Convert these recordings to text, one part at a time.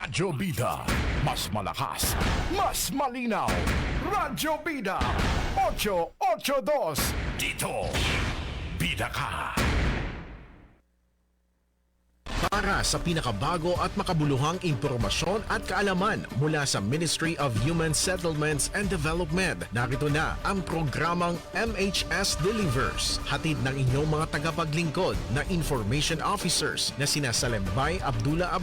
Radyo Bida, mas malakas, mas malinaw. Radyo Bida, 882. Dito, Bida ka. Para sa pinakabago at makabuluhang impormasyon at kaalaman mula sa Ministry of Human Settlements and Development, narito na ang programang MHS Delivers. Hatid ng inyong mga tagapaglingkod na information officers na sina Salembay Abdullah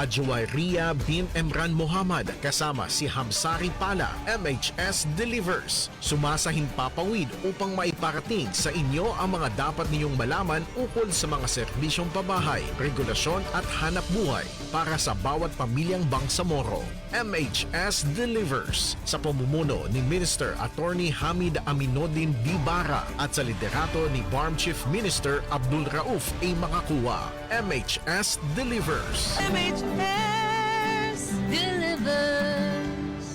at Joy Ria bin Emran Muhammad kasama si Hamsari Pala. MHS Delivers, sumasahimpapawid upang maiparating sa inyo ang mga dapat ninyong malaman ukol sa mga serbisyong pabahay, regulasyon at hanap buhay para sa bawat pamilyang Bangsamoro. MHS Delivers sa pamumuno ni Minister Attorney Hamid Aminuddin Dibara at sa liderato ni BARM Chief Minister Abdul Rauf A. Makakuwa. MHS Delivers. MHS Delivers.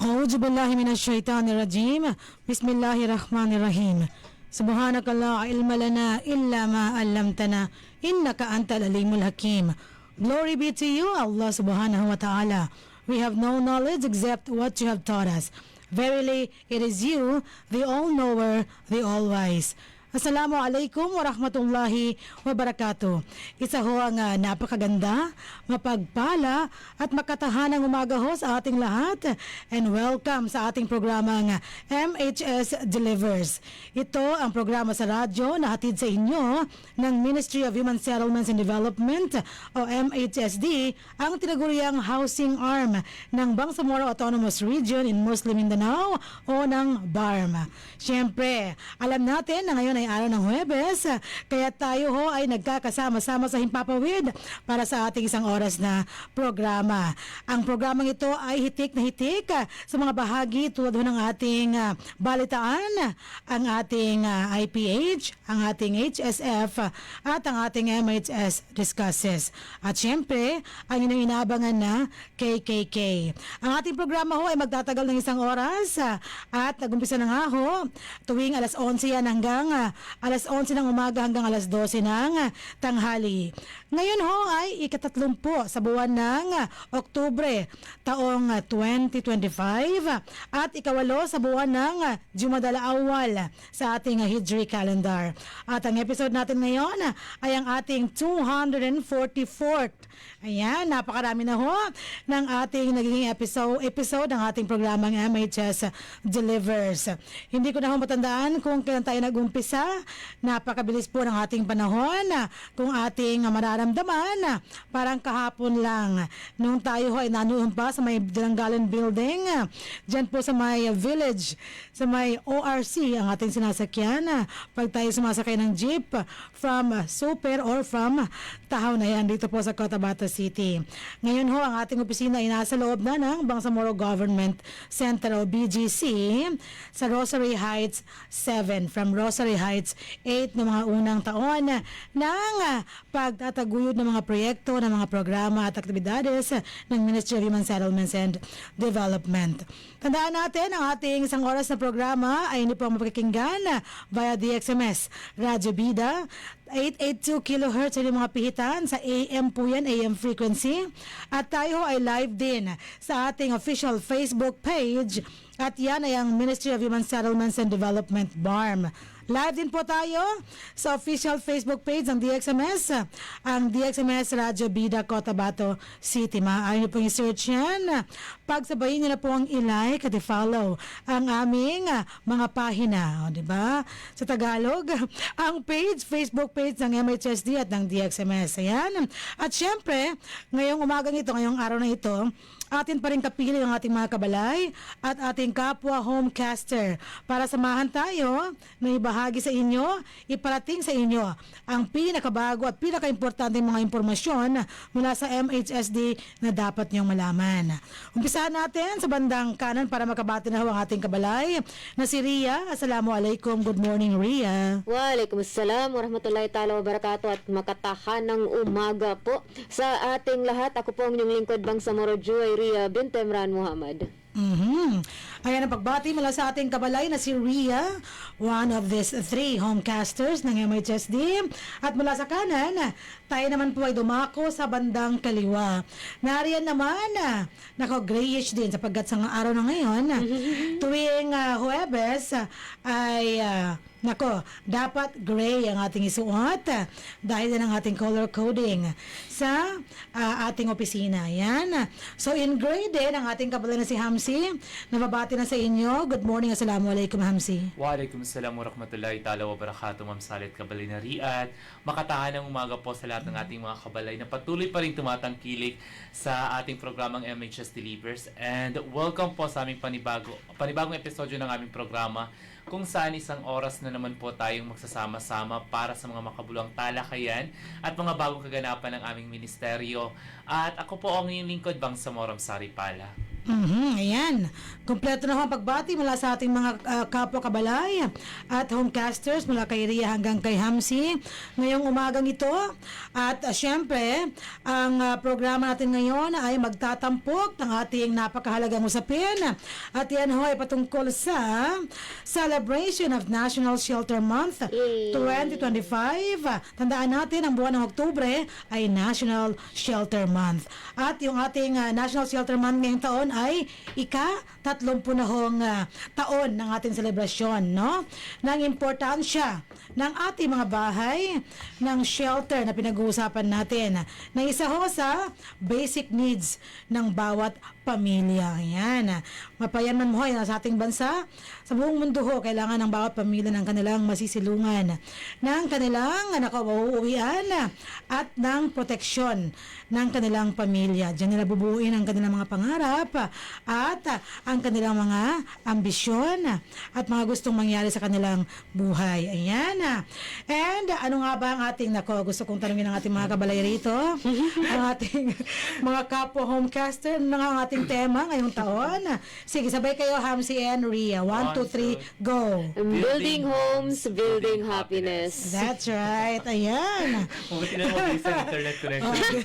A'udhu billahi minash shaitanir rajim. Bismillahirrahmanirrahim. Subhanaka la ilma lana illa ma 'allamtana innaka antal alimul hakim. Glory be to you, Allah subhanahu wa ta'ala. We have no knowledge except what you have taught us. Verily, it is you, the all-knower, the all-wise. Assalamu alaikum wa rahmatullahi wa barakatuh. Isa ho ang napakaganda, mapagpala at makatahanang umaga ho sa ating lahat, and welcome sa ating programang MHS Delivers. Ito ang programa sa radyo na hatid sa inyo ng Ministry of Human Settlements and Development o MHSD, ang tinaguriang housing arm ng Bangsamoro Autonomous Region in Muslim Mindanao o ng BARM. Siyempre, alam natin na ngayon ay araw ng Huwebes, kaya tayo ho ay nagkakasama-sama sa Himpapawid para sa ating isang oras na programa. Ang programang ito ay hitik na hitik sa mga bahagi tulad ho ng ating balitaan, ang ating IPH, ang ating HSF at ang ating MHS Discusses. At syempre, ang inyong inaabangan na KKK. Ang ating programa ho ay magtatagal ng isang oras at nagumpisa na nga ho tuwing alas 11 yan hanggang alas 11 ng umaga hanggang alas 12 ng tanghali. Ngayon ho ay ika-30 sa buwan ng Oktubre taong 2025 at ika-8 sa buwan ng Jumadal Awal sa ating Hijri calendar. At ang episode natin ngayon ay ang ating 244th. Ayan, napakarami na ho ng ating naging episode ng ating programang MHS Delivers. Hindi ko na ho matandaan kung kailan tayo nag-umpisa. Napakabilis po ng ating panahon. Kung ating mararamdaman, parang kahapon lang nung tayo ho ay nanuon pa sa may Dilanggalan Building, dyan po sa may village, sa may ORC ang ating sinasakyan pag tayo sumasakay ng jeep from Super or from Tahaw na yan dito po sa Cotabato City. Ngayon ho ang ating opisina ay nasa loob na ng Bangsamoro Government Center o BGC sa Rosary Heights 7, from Rosary Heights 8 ng mga unang taon ng pagtataguyod ng mga proyekto, ng mga programa at aktibidades ng Ministry of Human Settlements and Development. Tandaan natin, ang ating isang oras na programa ay hindi po mapakikinggan via DXMS Radyo Bida 882 kHz ay mga pihitan sa AM po yan, AM frequency. At tayo ay live din sa ating official Facebook page at yan ay ang Ministry of Human Settlements and Development BARM. Live din po tayo sa official Facebook page ng DXMS, ang DXMS Radyo Bida Cotabato City. Maaari niyo pong i-search yan. Pagsabayin niyo na po ang i-like at i-follow ang aming mga pahina. O, diba? Sa Tagalog, ang page, Facebook page ng MHSD at ng DXMS. Ayan. At syempre, ngayong umagang ito, ngayong araw na ito, atin pa rin kapili ng ating mga kabalay at ating kapwa homecaster para samahan tayo na ibahagi sa inyo, iparating sa inyo ang pinakabago at pinakaimportante mga impormasyon mula sa MHSD na dapat niyong malaman. Umpisahan natin sa bandang kanan para makabati na ang ating kabalay na si Ria. Assalamualaikum. Good morning, Ria. Waalaikumsalam warahmatullahi ta'ala wabarakatuh at makatahanang umaga po sa ating lahat. Ako po ang inyong lingkod Bangsamoro Joy Ria bin Emran Muhammad. Ayan ang pagbati mula sa ating kabalay na si Rhea, one of these 3 homecasters ng MHSD. At mula sa kanan, tayo naman po ay dumako sa bandang kaliwa. Nariyan naman, grayish din sapagkat sa araw na ngayon, tuwing Huwebes ay dapat gray ang ating isuot dahil din ang ating color coding sa ating opisina. Yan. So in gray din ang ating kabalay na si Hamsi. Nababati na sa inyo. Good morning. Assalamualaikum, Hamsi. Waalaikumsalam warahmatullahi ta'ala wabarakatuh, Ma'am Salit Kabalay na Riyadh. Makatahanang umaga po sa lahat ng ating mga kabalay na patuloy pa rin tumatangkilik sa ating programang MHS Delivers. And welcome po sa aming panibagong episodyo ng aming programa, kung saan isang oras na naman po tayong magsasama-sama para sa mga makabuluhang talakayan at mga bagong kaganapan ng aming ministeryo. At ako po ang inyong lingkod, Bangsamoro Saripala. Ayan. Kompleto na ho ang pagbati mula sa ating mga kapwa kabalay at homecasters mula kay Rhea hanggang kay Hamsi ngayong umagang ito. At syempre, ang programa natin ngayon ay magtatampok ng ating napakahalagang usapin. At yan ho ay patungkol sa celebration of National Shelter Month 2025. Tandaan natin, ang buwan ng Oktubre ay National Shelter Month. At yung ating National Shelter Month ngayong taon ay ika-30 taon ng ating selebrasyon, no? Ng importansya ng ating mga bahay ng shelter na pinag-uusapan natin na isa ho sa basic needs ng bawat pamilya. Ayan. Mapayaman mo yan sa ating bansa. Sa buong mundo ho, kailangan ng bawat pamilya ng kanilang masisilungan, ng kanilang mauuwian at ng proteksyon ng kanilang pamilya. Diyan nila bubuuin ang kanilang mga pangarap at ang kanilang mga ambisyon at mga gustong mangyari sa kanilang buhay. Ayan. And ano nga ba ang ating, gusto kong tanungin ng ating mga kabalay rito, ang ating mga kapwa homecaster, ano nga ang ating tema ngayong taon? Sige, sabay kayo, Hamsi and Rhea. 1, 2, 3, go! Building homes, building happiness. That's right. Ayan. Mabuti na mo sa internet connection.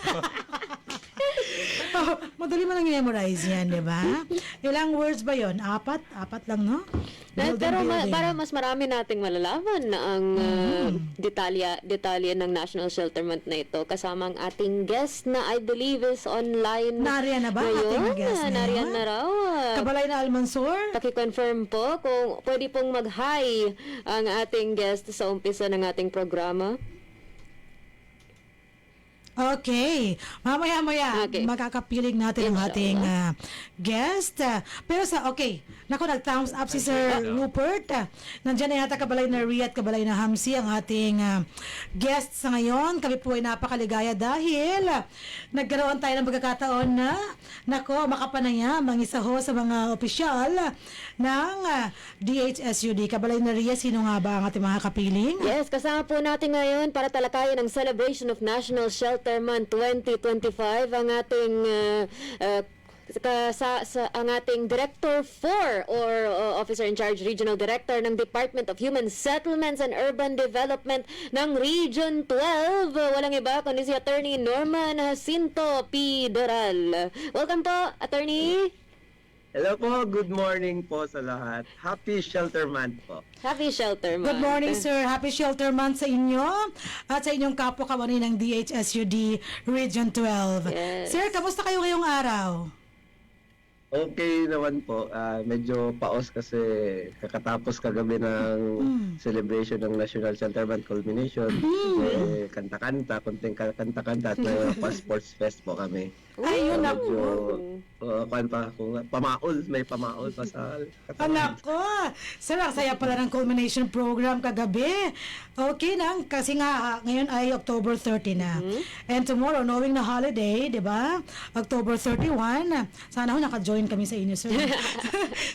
Madali mo lang i-memorize yan, di ba? Ilang words ba yon? 4? 4 lang, no? Pero Building. para mas marami nating malalaman na ang detalye ng National Shelter Month na ito, kasama ang ating guest na I believe is online Nariyan na ba ang ngayon. ating guest ngayon? Nariyan na raw. Kabalay na Almansor? Paki-confirm po kung pwede pong mag-hi ang ating guest sa umpisa ng ating programa. Okay. Mamaya-maya, Okay. makakapiling natin ang ating guest. Pero nag-thumbs up si Sir Rupert. Nandiyan na yata kabalay na Rhea at kabalay na Hamsi, ang ating guest sa ngayon. Kami po ay napakaligaya dahil nagkaroon tayo ng pagkakataon na makapanayam ang isa ho sa mga opisyal ng DHSUD. Kabalay na Rhea, sino nga ba ang ating mga kapiling? Yes, kasama po natin ngayon para talakayan ang celebration of National Shelter Month 2025 ang ating ang ating Director 4 or Officer in Charge Regional Director ng Department of Human Settlements and Urban Development ng Region 12. Walang iba kundi si Attorney Norman Jacinto P. Doral. Welcome po, Attorney. Hello po, good morning po sa lahat. Happy Shelter Month po. Happy Shelter Month. Good morning, sir. Happy Shelter Month sa inyo at sa inyong kapwa-kawani ng DHSUD Region 12. Yes. Sir, kamusta kayo ngayong araw? Okay naman po. Medyo paos kasi kakatapos kagabi ng celebration ng National Shelter Month culmination. Kanta-kanta, konting kanta-kanta at may pa-sports fest po kami. Ayun na Medyo, po. pamaol, may pamaol pa sa Anak ko! Sir, ang saya pala ng culmination program kagabi. Okay na, kasi nga ngayon ay October 30 na. And tomorrow, knowing na holiday, di ba? October 31. Sana ho naka-join kami sa inyo, sir.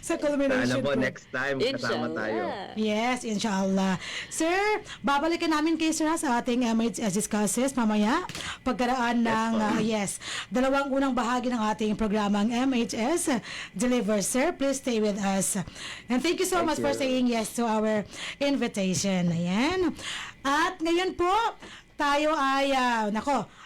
Sa culmination Sana po program. next time kasama tayo. Yes, inshallah. Sir, babalikan namin kay sir sa ating MHS discusses mamaya. Pagkaraan ng, dalawang unang bahagi ng ating programang MHS Deliver. Sir, please stay with us. And thank you so much for saying yes to our invitation. Ayan. At ngayon po, tayo ay,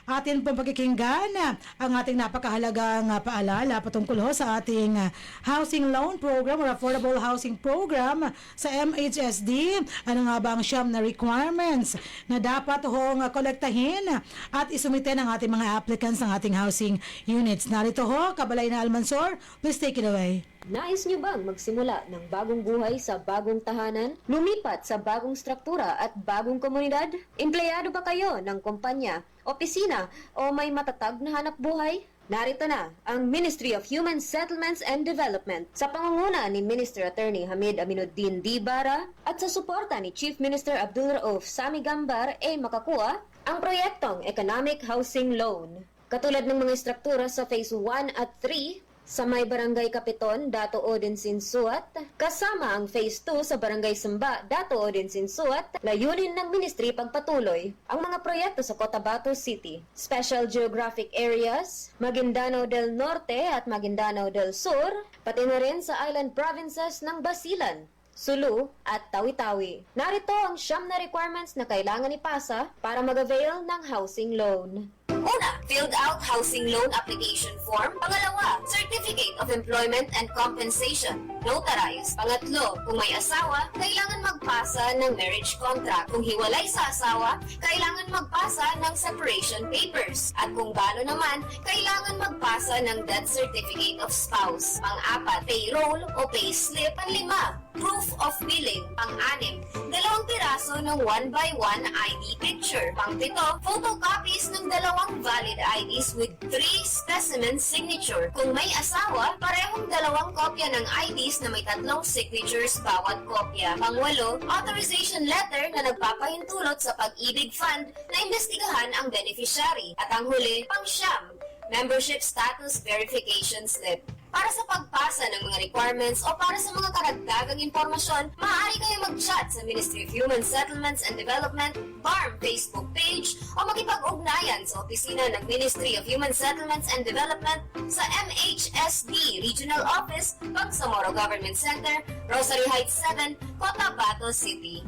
atin pong pakikinggan ang ating napakahalagang paalala patungkol ho sa ating housing loan program or affordable housing program sa MHSD. Ano nga ba ang siyam na requirements na dapat hong kolektahin at isumite ng ating mga applicants ng ating housing units. Narito ho, Kabalay na Almansor, please take it away. Nais nyo bang magsimula ng bagong buhay sa bagong tahanan? Lumipat sa bagong struktura at bagong komunidad? Empleyado ba kayo ng kumpanya, opisina o may matatag na hanap buhay? Narito na ang Ministry of Human Settlements and Development sa pangunguna ni Minister Attorney Hamid Aminuddin Dibara at sa suporta ni Chief Minister Abdul Rauf Sami Gambar ay makakuha ang proyektong Economic Housing Loan. Katulad ng mga struktura sa Phase 1 at 3, sa may Barangay Kapiton, Dato Odin Sinsuat, kasama ang Phase 2 sa Barangay Samba, Dato Odin Sinsuat, layunin ng Ministry pagpatuloy ang mga proyekto sa Cotabato City, Special Geographic Areas, Maguindanao del Norte at Maguindanao del Sur, pati na rin sa island provinces ng Basilan, Sulu at Tawi-Tawi. Narito ang siyam na requirements na kailangan ipasa para mag-avail ng housing loan. Una, filled out housing loan application form. Pangalawa, certificate of employment and compensation. Notarized. Pangatlo, kung may asawa, kailangan magpasa ng marriage contract. Kung hiwalay sa asawa, kailangan magpasa ng separation papers. At kung balo naman, kailangan magpasa ng death certificate of spouse. Pang-apat, payroll o payslip. Panlima, proof of billing. Pang-anim, 2 piraso ng 1x1 ID picture. Pang-pito, photocopies ng 2 valid IDs with 3 specimen signature. Kung may asawa, parehong 2 kopya ng IDs na may 3 signatures bawat kopya. Pang-walo, authorization letter na nagpapahintulot sa Pag-ibig Fund na imbestigahan ang beneficiary. At ang huli, pang-siyam, membership status verification slip. Para sa pagpasa ng mga requirements o para sa mga karagdagang impormasyon, maaari kayo mag-chat sa Ministry of Human Settlements and Development, BARM Facebook page o makipag-ugnayan sa opisina ng Ministry of Human Settlements and Development sa MHSD Regional Office, Bangsamoro Government Center, Rosary Heights 7, Cotabato City.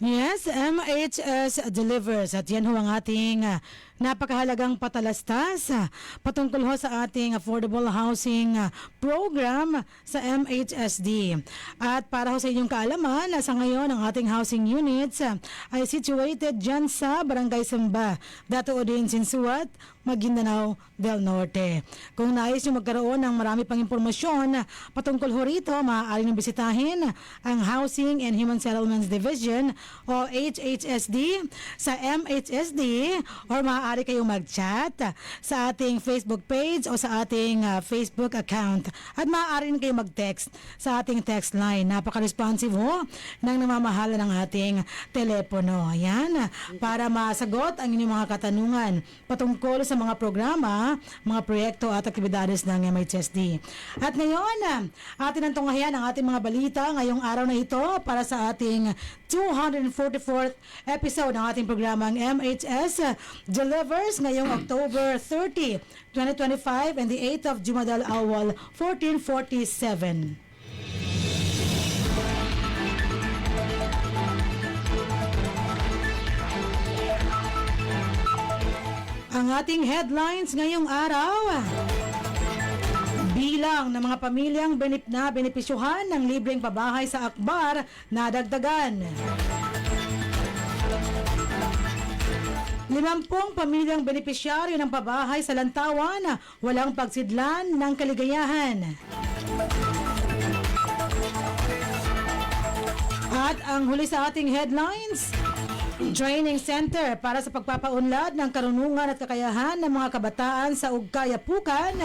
Yes, MHS delivers at yan ho ang ating napakahalagang patalastas patungkol ho sa ating affordable housing program sa MHSD. At para ho sa inyong kaalaman, sa ngayon ang ating housing units ay situated dyan sa Barangay Samba, Dato Odin Sinsuat, Maguindanao del Norte. Kung nais nyo magkaroon ng marami pang impormasyon patungkol ho rito, maaari nyo bisitahin ang Housing and Human Settlements Division o HHSD sa MHSD or maaari kayong mag-chat sa ating Facebook page o sa ating Facebook account. At maaari rin kayong mag-text sa ating text line. Napaka-responsive ho ng namamahala ng ating telepono. Ayan, para masagot ang inyong mga katanungan patungkol sa mga programa, mga proyekto at aktibidades ng MHSD. At ngayon, atin ang tunghayan ang ating mga balita ngayong araw na ito para sa ating 244th episode ng ating programang MHS Delivers ngayong October 30, 2025 and the 8th of Jumadal Awal 1447. Ang ating headlines ngayong araw. Bilang ng mga pamilyang benepisyuhan ng libreng pabahay sa Akbar nadagdagan. 50 pamilyang benepisyaryo ng pabahay sa Lantawan walang pagsidlan ng kaligayahan. At ang huli sa ating headlines, training center para sa pagpapaunlad ng karunungan at kakayahan ng mga kabataan sa Ugkayapukan.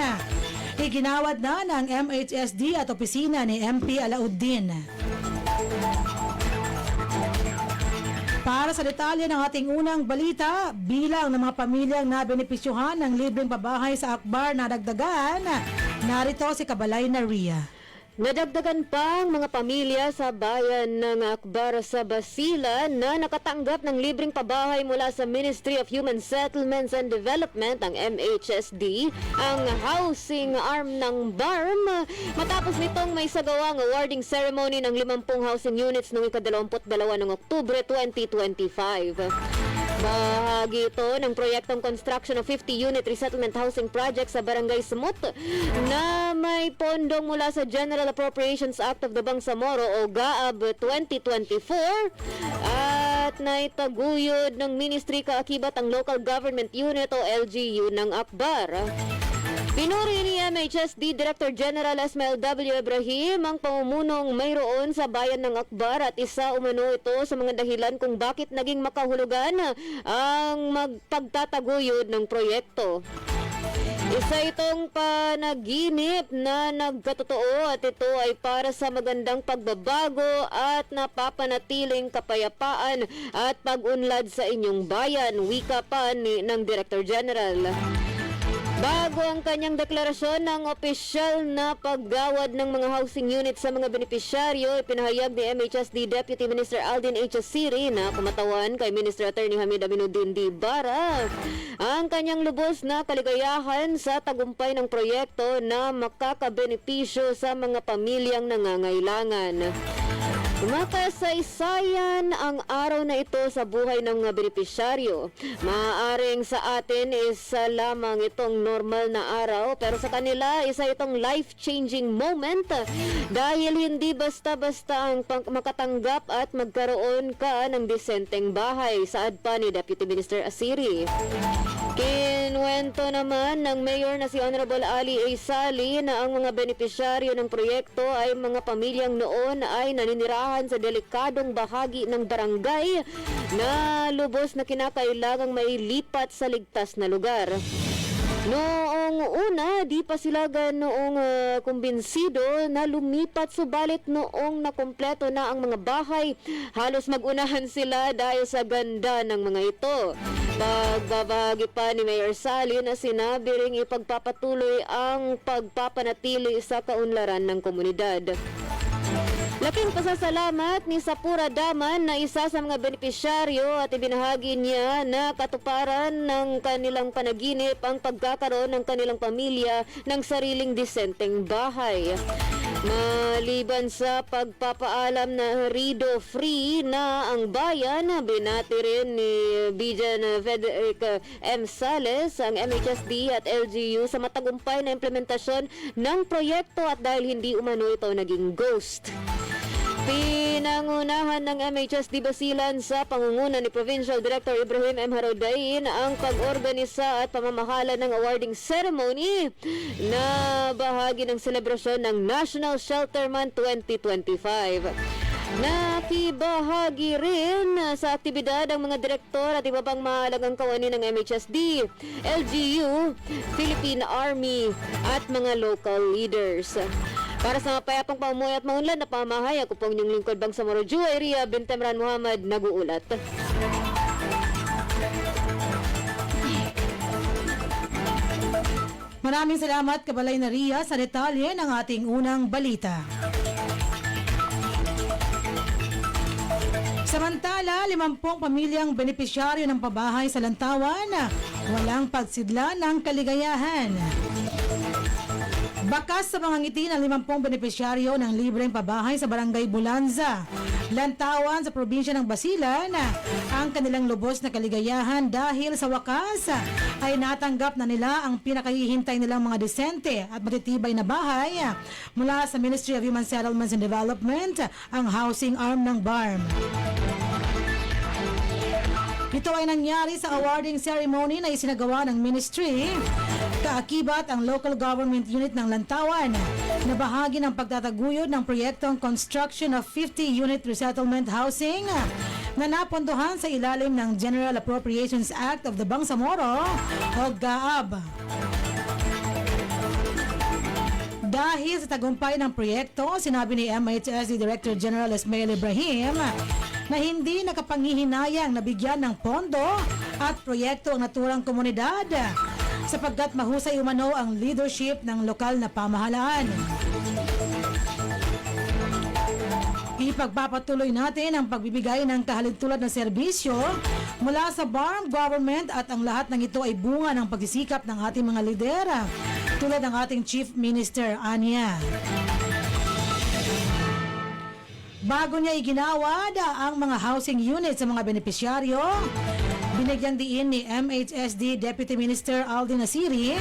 Iginawad na ng MHSD at opisina ni MP Alauddin. Para sa detalye ng ating unang balita, bilang ng mga pamilyang nabenepisyuhan ng libreng pabahay sa Akbar na dagdagan, narito si Kabalay na Ria. Nadagdagan pang mga pamilya sa bayan ng Akbar sa Basilan na nakatanggap ng libreng pabahay mula sa Ministry of Human Settlements and Development, ang MHSD, ang housing arm ng BARM, matapos nitong may sagawang awarding ceremony ng 50 housing units noong ika-22 ng Oktubre 2025. Bahagi ito ng proyektong construction of 50-unit resettlement housing project sa Barangay Samut na may pondong mula sa General Appropriations Act of the Bangsamoro o GAAB 2024 at naitaguyod ng Ministry kaakibat ang Local Government Unit o LGU ng Akbar. Pinuri ni MHSD Director General Esmael W. Ibrahim ang pamumunong mayroon sa bayan ng Akbar at isa umano ito sa mga dahilan kung bakit naging makahulugan ang magpagtataguyod ng proyekto. Isa itong panaginip na nagkatotoo at ito ay para sa magandang pagbabago at napapanatiling kapayapaan at pag-unlad sa inyong bayan, wika pa ng Director General. Bago ang kanyang deklarasyon ng opisyal na paggawad ng mga housing units sa mga benepisyaryo, ipinahayag ni MHSD Deputy Minister Aldin H. Asiri na kumatawan kay Minister Attorney Hamid Aminuddin D. Bara ang kanyang lubos na kaligayahan sa tagumpay ng proyekto na makakabenepisyo sa mga pamilyang nangangailangan. Makasaysayan ang araw na ito sa buhay ng mga benepisyaryo. Maaaring sa atin isa lamang itong normal na araw, pero sa kanila isa itong life-changing moment dahil hindi basta-basta ang makatanggap at magkaroon ka ng disenteng bahay, saad pa ni Deputy Minister Asiri. Kinuwento naman ng Mayor na si Honorable Ali A. Sali na ang mga benepisyaryo ng proyekto ay mga pamilyang noon ay naninirahan sa delikadong bahagi ng barangay na lubos na kinakailangang mailipat sa ligtas na lugar. Noong una, di pa sila ganoong kumbinsido na lumipat, subalit noong nakumpleto na ang mga bahay, halos magunahan sila dahil sa ganda ng mga ito. Pagbabahagi pa ni Mayor Sali na sinabi ring ipagpapatuloy ang pagpapanatili sa kaunlaran ng komunidad. Laking pasasalamat ni Sapura Daman na isa sa mga benepisyaryo at ibinahagi niya na katuparan ng kanilang panaginip ang pagkakaroon ng kanilang pamilya ng sariling disenteng bahay. Maliban sa pagpapaalam na Rido Free na ang bayan, binati rin ni Bijan Frederick M. Sales ang MHSD at LGU sa matagumpay na implementasyon ng proyekto at dahil hindi umano ito naging ghost. Pinangunahan ng MHSD Basilan sa pangunguna ni Provincial Director Ibrahim M. Harodain ang pag-organisa at pamamahala ng awarding ceremony na bahagi ng selebrasyon ng National Shelter Month 2025. Nakibahagi rin sa aktibidad ang mga direktor at iba pang mahalagang kawani ng MHSD, LGU, Philippine Army at mga local leaders. Para sa mapayapang pamumuhay at maunlad na pamahay, ako pong inyong lingkod Bangsamoro Juwairiya Bintemran Muhammad nag-uulat. Maraming salamat, Kabalay na Ria, sa detalye ng ating unang balita. Samantala, 50 pamilyang benepisyaryo ng pabahay sa Lantawan, walang pagsidla ng kaligayahan. Bakas sa mga ngiti ng 50 benepisyaryo ng libreng pabahay sa Barangay Bulanza, Lantawan sa probinsya ng Basilan, ang kanilang lubos na kaligayahan dahil sa wakas ay natanggap na nila ang pinakahihintay nilang mga desente at matitibay na bahay mula sa Ministry of Human Settlements and Development, ang housing arm ng BARM. Ito ay nangyari sa awarding ceremony na isinagawa ng ministry kaakibat ang local government unit ng Lantawan na bahagi ng pagtataguyod ng proyektong construction of 50-unit resettlement housing na napondohan sa ilalim ng General Appropriations Act of the Bangsamoro o GAAB. Dahil sa tagumpay ng proyekto, sinabi ni MHSD Director General Esmael Ibrahim na hindi nakapanghihinayang nabigyan ng pondo at proyekto ang naturang komunidad sapagkat mahusay umano ang leadership ng lokal na pamahalaan. Ipagpapatuloy natin ang pagbibigay ng kahalintulad na serbisyo mula sa BARM government at ang lahat ng ito ay bunga ng pagsisikap ng ating mga lidera tulad ng ating Chief Minister Anya. Bago niya iginawad ang mga housing units sa mga benepisyaryo, binigyang diin ni MHSD Deputy Minister Aldin Nasiri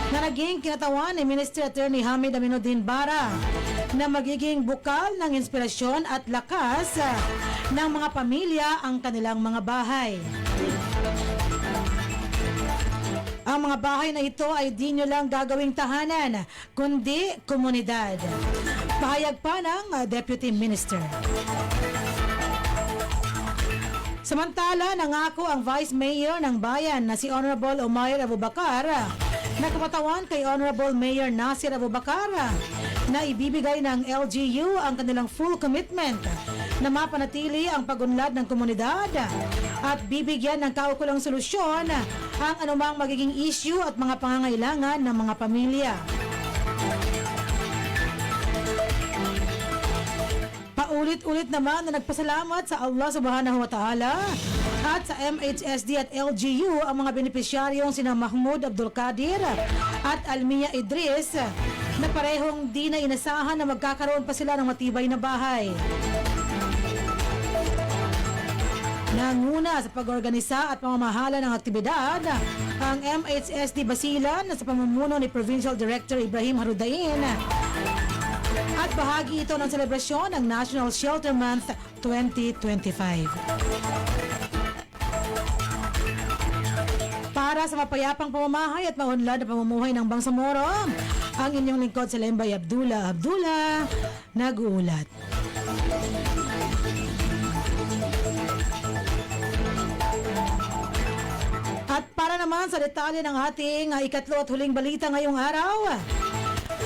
na naging kinatawan ni Minister Attorney Hamid Aminuddin Bara na magiging bukal ng inspirasyon at lakas ng mga pamilya ang kanilang mga bahay. Ang mga bahay na ito ay di nyo lang gagawing tahanan, kundi komunidad. Pahayag pa ng Deputy Minister. Samantala, nangako ang Vice Mayor ng bayan na si Honorable Umair Abubakar na kumatawan kay Honorable Mayor Nasir Abubakar na ibibigay ng LGU ang kanilang full commitment na mapanatili ang pagunlad ng komunidad at bibigyan ng kaukulang solusyon ang anumang magiging issue at mga pangangailangan ng mga pamilya. Paulit-ulit naman na nagpasalamat sa Allah Subhanahu wa Ta'ala at sa MHSD at LGU ang mga benepisyaryong sina Mahmoud Abdul Qadir at Almia Idris na parehong di na inasahan na magkakaroon pa sila ng matibay na bahay. Nanguna sa pag-organisa at pamamahala ng aktibidad ang MHSD Basilan sa pamumuno ni Provincial Director Ibrahim Harudain at bahagi ito ng selebrasyon ng National Shelter Month 2025. Para sa mapayapang pamamahay at maunlad na pamumuhay ng Bangsamoro, ang inyong lingkod sa Lembay Abdullah nag-uulat. At para naman sa detalye ng ating ikatlo at huling balita ngayong araw,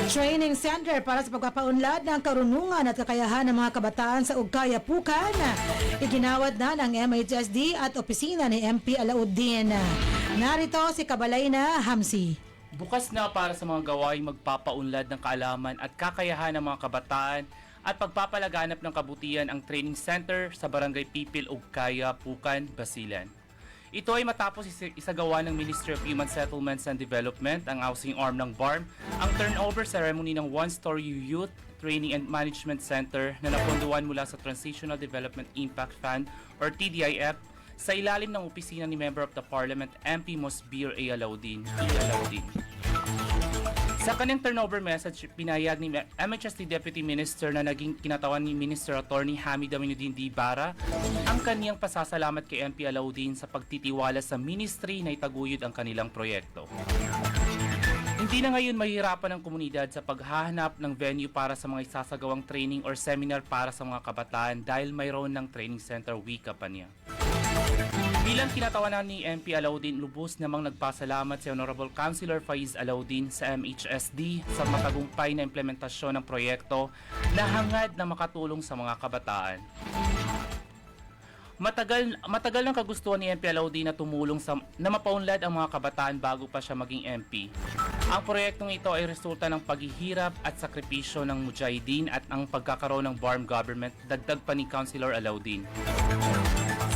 Training Center para sa pagpapaunlad ng karunungan at kakayahan ng mga kabataan sa Ugkaya Pukan, iginawad na ng MHSD at opisina ni MP Alauddin. Narito si Kabalayna Hamsi. Bukas na para sa mga gawaing magpapaunlad ng kaalaman at kakayahan ng mga kabataan at pagpapalaganap ng kabutihan ang Training Center sa Barangay Pipil, Ugkaya, Pukan, Basilan. Ito ay matapos isagawa ng Ministry of Human Settlements and Development, ang housing arm ng BARM, ang turnover ceremony ng One-Story Youth Training and Management Center na naponduan mula sa Transitional Development Impact Fund or TDIF sa ilalim ng opisina ni Member of the Parliament MP Mosbir A. Alauddin. Sa kanyang turnover message, pinahayag ni MHSD Deputy Minister na naging kinatawan ni Minister Attorney Hamid Aminuddin Bara ang kaniyang pasasalamat kay MP Alauddin sa pagtitiwala sa ministry na itaguyod ang kanilang proyekto. Hindi na ngayon mahirapan ang komunidad sa paghahanap ng venue para sa mga isasagawang training or seminar para sa mga kabataan dahil mayroon ng training center, wika pa niya. Bilang kinatawanan ni MP Alauddin, lubos namang nagpasalamat si Honorable Councilor Faiz Alauddin sa MHSD sa matagumpay na implementasyon ng proyekto na hangad na makatulong sa mga kabataan. Matagal nang kagustuhan ni MP Alauddin na tumulong na mapaunlad ang mga kabataan bago pa siya maging MP. Ang proyektong ito ay resulta ng paghihirap at sakripisyo ng Mujahideen at ang pagkakaroon ng BARM government, dagdag pa ni Councilor Alauddin.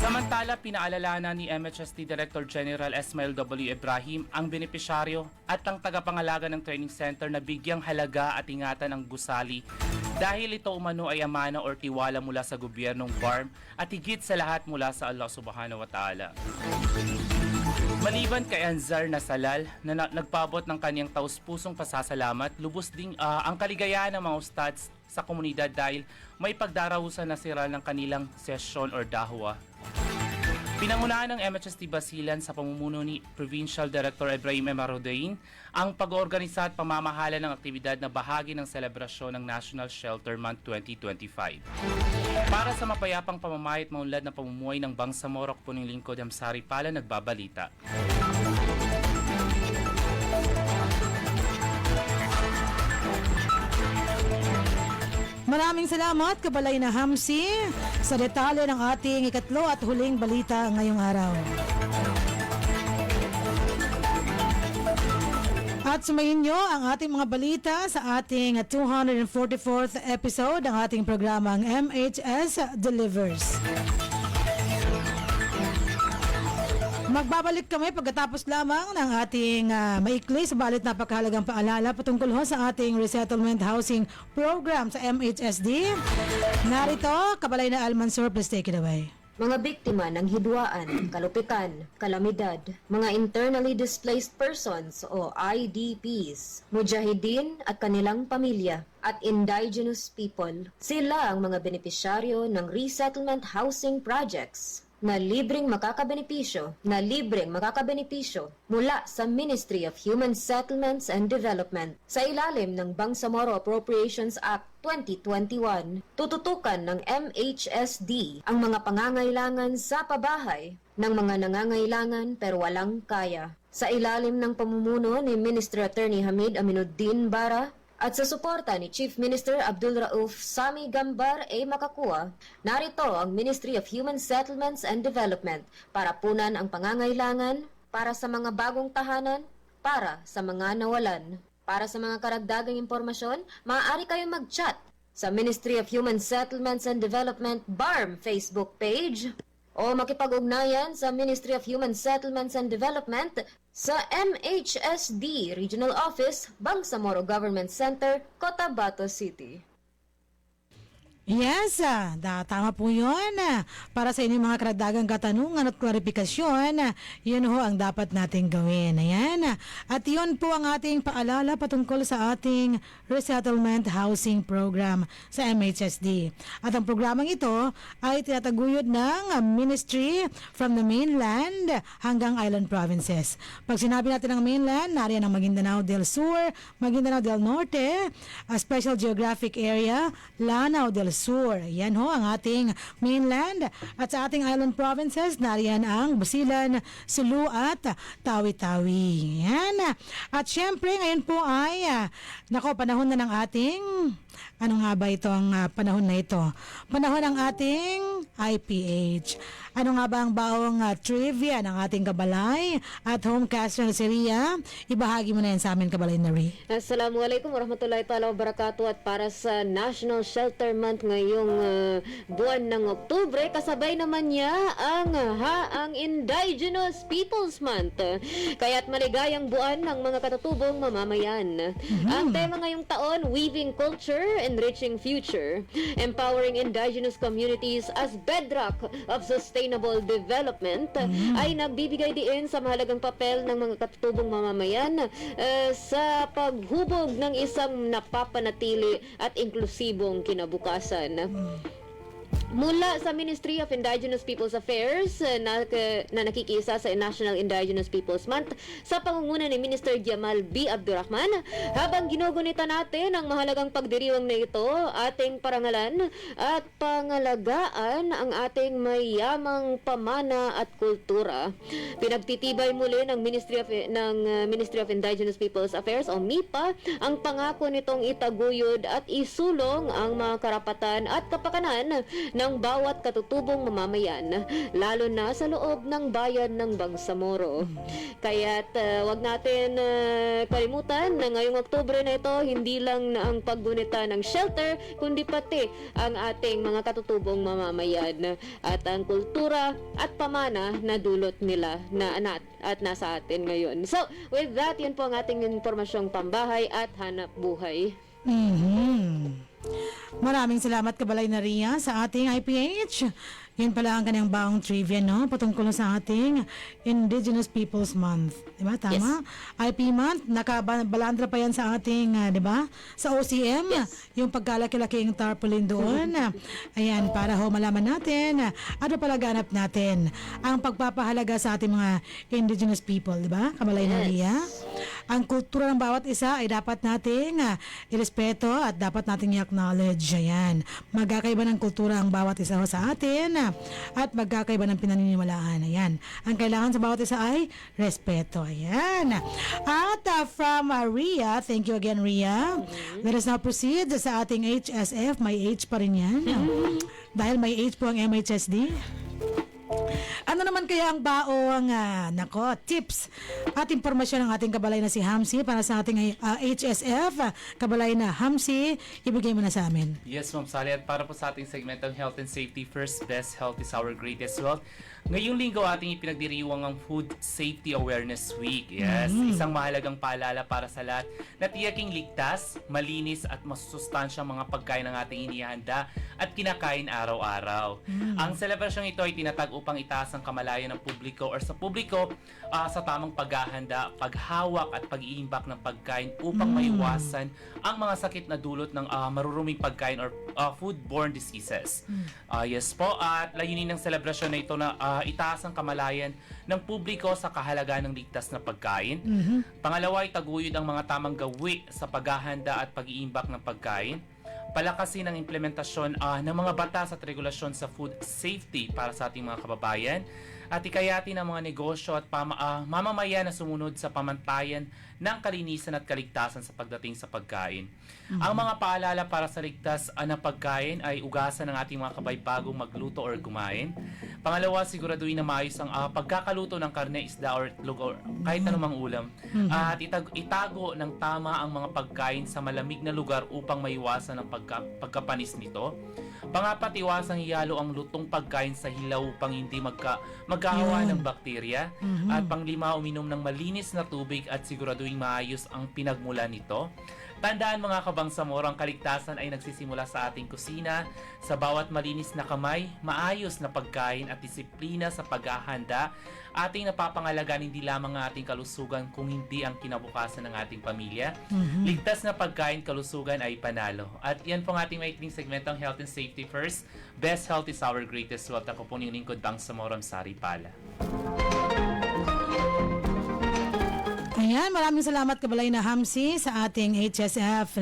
Samantala, pinaalalahanan ni MHSD Director General Esmail W. Ibrahim ang benepisyaryo at ang tagapangalaga ng training center na bigyang halaga at ingatan ang gusali dahil ito umano ay amana or tiwala mula sa gobyernong BARM at higit sa lahat mula sa Allah Subhanahu wa Ta'ala. Maliban kay Anzar Nasalal na nagpaabot ng kanyang taus-pusong pasasalamat, lubos ding ang kaligayahan ng mga ustads sa komunidad dahil may pagdarahusan na sira ng kanilang sesyon or dahwa. Pinangunahan ng MHSD Basilan sa pamumuno ni Provincial Director Ibrahim M. Harudain ang pag-oorganisa at pamamahala ng aktibidad na bahagi ng selebrasyon ng National Shelter Month 2025. Para sa mapayapang pamamahay at maunlad na pamumuhay ng Bangsamoro, po ng lingkod Hamsari Pala nagbabalita. Maraming salamat, Kabalayna Hamsi, sa detalye ng ating ikatlo at huling balita ngayong araw. At sumayin nyo ang ating mga balita sa ating 244th episode ng ating programang MHS Delivers. Magbabalik kami pagkatapos lamang ng ating maikli subalit napakahalagang paalala patungkol ho sa ating resettlement housing program sa MHSD. Narito, Kabalay na Almansur, please take it away. Mga biktima ng hidwaan, kalupitan, kalamidad, mga internally displaced persons o IDPs, mujahideen at kanilang pamilya, at indigenous people. Sila ang mga benepisyaryo ng resettlement housing projects na libreng makakabenepisyo mula sa Ministry of Human Settlements and Development sa ilalim ng Bangsamoro Appropriations Act 2021. Tututukan ng MHSD ang mga pangangailangan sa pabahay ng mga nangangailangan pero walang kaya. Sa ilalim ng pamumuno ni Minister Attorney Hamid Aminuddin Bara, at sa suporta ni Chief Minister Abdul Rauf Sami Gambar A. Makakua, narito ang Ministry of Human Settlements and Development para punan ang pangangailangan para sa mga bagong tahanan, para sa mga nawalan. Para sa mga karagdagang impormasyon, maaari kayong mag-chat sa Ministry of Human Settlements and Development BARM Facebook page o makipag-ugnayan sa Ministry of Human Settlements and Development sa MHSD Regional Office, Bangsamoro Government Center, Cotabato City. Yes, tama po yun. Para sa inyong mga karagdagang katanungan at klarifikasyon, yun ho ang dapat nating gawin. Ayan. At yun po ang ating paalala patungkol sa ating resettlement housing program sa MHSD. At ang programang ito ay tinataguyod ng ministry from the mainland hanggang island provinces. Pag sinabi natin ng mainland, nariyan ang Maguindanao del Sur, Maguindanao del Norte, a special geographic area, Lanao del Sur. Yan ho ang ating mainland. At sa ating island provinces, nariyan ang Basilan, Sulu at Tawi-Tawi. Yan. At syempre, ngayon po ay, panahon na ng ating, ano nga ba ito ang panahon na ito? Panahon ng ating IPH. Ano nga ba ang baong trivia ng ating kabalay at homecaster na si Ria? Ibahagi mo na yan sa amin, kabalay na Ria. Assalamualaikum warahmatullahi ta'ala wabarakatuh. At para sa National Shelter Month ngayong buwan ng Oktubre, kasabay naman niya ang Indigenous Peoples Month. Kaya't maligayang buwan ng mga katutubong mamamayan. Ang tema ngayong taon, Weaving Culture, Enriching Future, Empowering Indigenous Communities as Bedrock of Sustainable Development, ay nagbibigay diin sa mahalagang papel ng mga katutubong mamamayan sa paghubog ng isang napapanatili at inklusibong kinabukasan. Mula sa Ministry of Indigenous Peoples Affairs na nakikisa sa National Indigenous Peoples Month sa pangunguna ni Minister Jamal B. Abdurrahman, habang ginugunita natin ang mahalagang pagdiriwang na ito, ating parangalan at pangalagaan ang ating mayamang pamana at kultura. Pinagtitibay muli ng Ministry of Indigenous Peoples Affairs o MIPA ang pangako nitong itaguyod at isulong ang mga karapatan at kapakanan ng bawat katutubong mamamayan, lalo na sa loob ng bayan ng Bangsamoro. Kaya't wag natin kalimutan na ngayong Oktubre na ito, hindi lang na ang paggunita ng shelter, kundi pati ang ating mga katutubong mamamayan at ang kultura at pamana na dulot nila at nasa atin ngayon. So, with that, yun po ang ating impormasyong pambahay at hanap buhay. Maraming salamat, kabalay na Ria, sa ating IPH. Yun pala ang kanyang baong trivia, no? Patungkol sa ating Indigenous Peoples Month. Diba? Tama? Yes. IP Month, nakabalandra pa yan sa ating, diba? Sa OCM, yes. Yung pagkalaki-laking tarpaulin doon. Ayan, para ho malaman natin, ano pala ganap natin ang pagpapahalaga sa ating mga Indigenous people, diba? Kabalay na Ria. Ang kultura ng bawat isa ay dapat nating irespeto at dapat nating i-acknowledge. Ayan. Magkakaiba ng kultura ang bawat isa ho sa atin at magkakaiba ng pinaniniwalaan. Ayan. Ang kailangan sa bawat isa ay respeto. Ayan. At from Ria, thank you again, Ria. Let us now proceed sa ating HSF. May H pa rin yan. Dahil may H po ang MHSD. Ano naman kaya ang baong, tips at impormasyon ng ating kabalay na si Hamsi para sa ating HSF? Kabalay na Hamsi, ibigay mo na sa amin. Yes, Ma'am Sally. At para po sa ating segmentong Health and Safety First, Best Health is Our Greatest Wealth. Ngayong linggo ating ipinagdiriwang ang Food Safety Awareness Week. Yes, isang mahalagang paalala para sa lahat na tiyaking ligtas, malinis at masusustansyang mga pagkain ng ating inihanda at kinakain araw-araw. Ang selebrasyong ito ay tinatag upang itaas ang kamalayan ng publiko or sa publiko sa tamang paghahanda, paghawak at pag-iimbak ng pagkain upang maiwasan ang mga sakit na dulot ng maruruming pagkain or foodborne diseases. Yes po, at layunin ng selebrasyon na ito na itaas ang kamalayan ng publiko sa kahalagahan ng ligtas na pagkain. Pangalawa ay taguyod ang mga tamang gawi sa paghahanda at pag-iimbak ng pagkain. Palakasin ang implementasyon ng mga batas at regulasyon sa food safety para sa ating mga kababayan at ikayatin ang mga negosyo at mamamayan na sumunod sa pamantayan ng kalinisan at kaligtasan sa pagdating sa pagkain. Ang mga paalala para sa ligtas na pagkain ay ugasan ng ating mga kabaybagong magluto or kumain. Pangalawa, siguraduhin na maayos ang pagkakaluto ng karne, isda or itlog or kahit anumang ulam. At itago ng tama ang mga pagkain sa malamig na lugar upang maiwasan ang pagkapanis nito. Pangapat, iwasang ihalo ang lutong pagkain sa hilaw upang hindi magkahawa ng bakterya. At panglima, uminom ng malinis na tubig at siguraduhin maayos ang pinagmula nito. Tandaan mga kabangsamoro, ang kaligtasan ay nagsisimula sa ating kusina. Sa bawat malinis na kamay, maayos na pagkain at disiplina sa paghahanda, ating napapangalagaan hindi lamang ang ating kalusugan kung hindi ang kinabukasan ng ating pamilya. Ligtas na pagkain, kalusugan ay panalo. At yan po ang ating maikling segmentong Health and Safety First. Best Health is Our Greatest Wealth. Ako po yung lingkod Bangsamoro Sari Pala. Ayan, maraming salamat kabalay na Hamsi sa ating HSF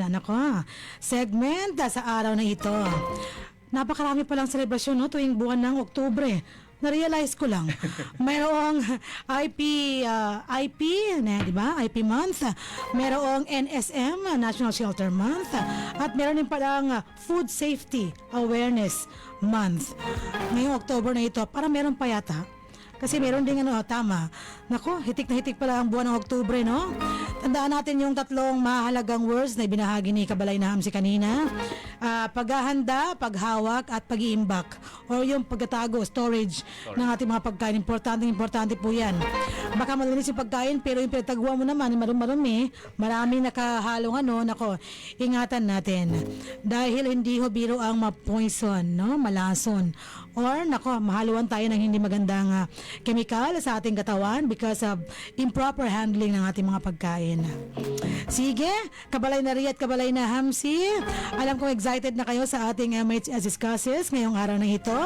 segment sa araw na ito. Napakarami palang selebrasyon tuwing buwan ng Oktubre. Na-realize ko lang. Mayroong IP di ba? IP month. Mayroong NSM, National Shelter Month. At meron din palang Food Safety Awareness Month. Ngayong October na ito, para meron pa yata. Kasi meron din tama. Nako, hitik na hitik pala ang buwan ng Oktubre, no? Tandaan natin yung tatlong mahalagang words na ibinahagi ni Kabalay na Hamsi kanina. Paghahanda, paghawak, at pag-iimbak. O yung pagkatago, storage ng ating mga pagkain. Importante po yan. Baka malinis yung pagkain, pero yung pinagtaguan mo naman, marumi, maraming nakahalong nako, ingatan natin. Dahil hindi ho biro ang ma-poison, no? Malason. Or, nako, mahaluan tayo ng hindi magandang chemical sa ating katawan because of improper handling ng ating mga pagkain. Sige, kabalay na Ria at kabalay na Hamsi. Alam kong excited na kayo sa ating MHS Discusses ngayong araw na ito.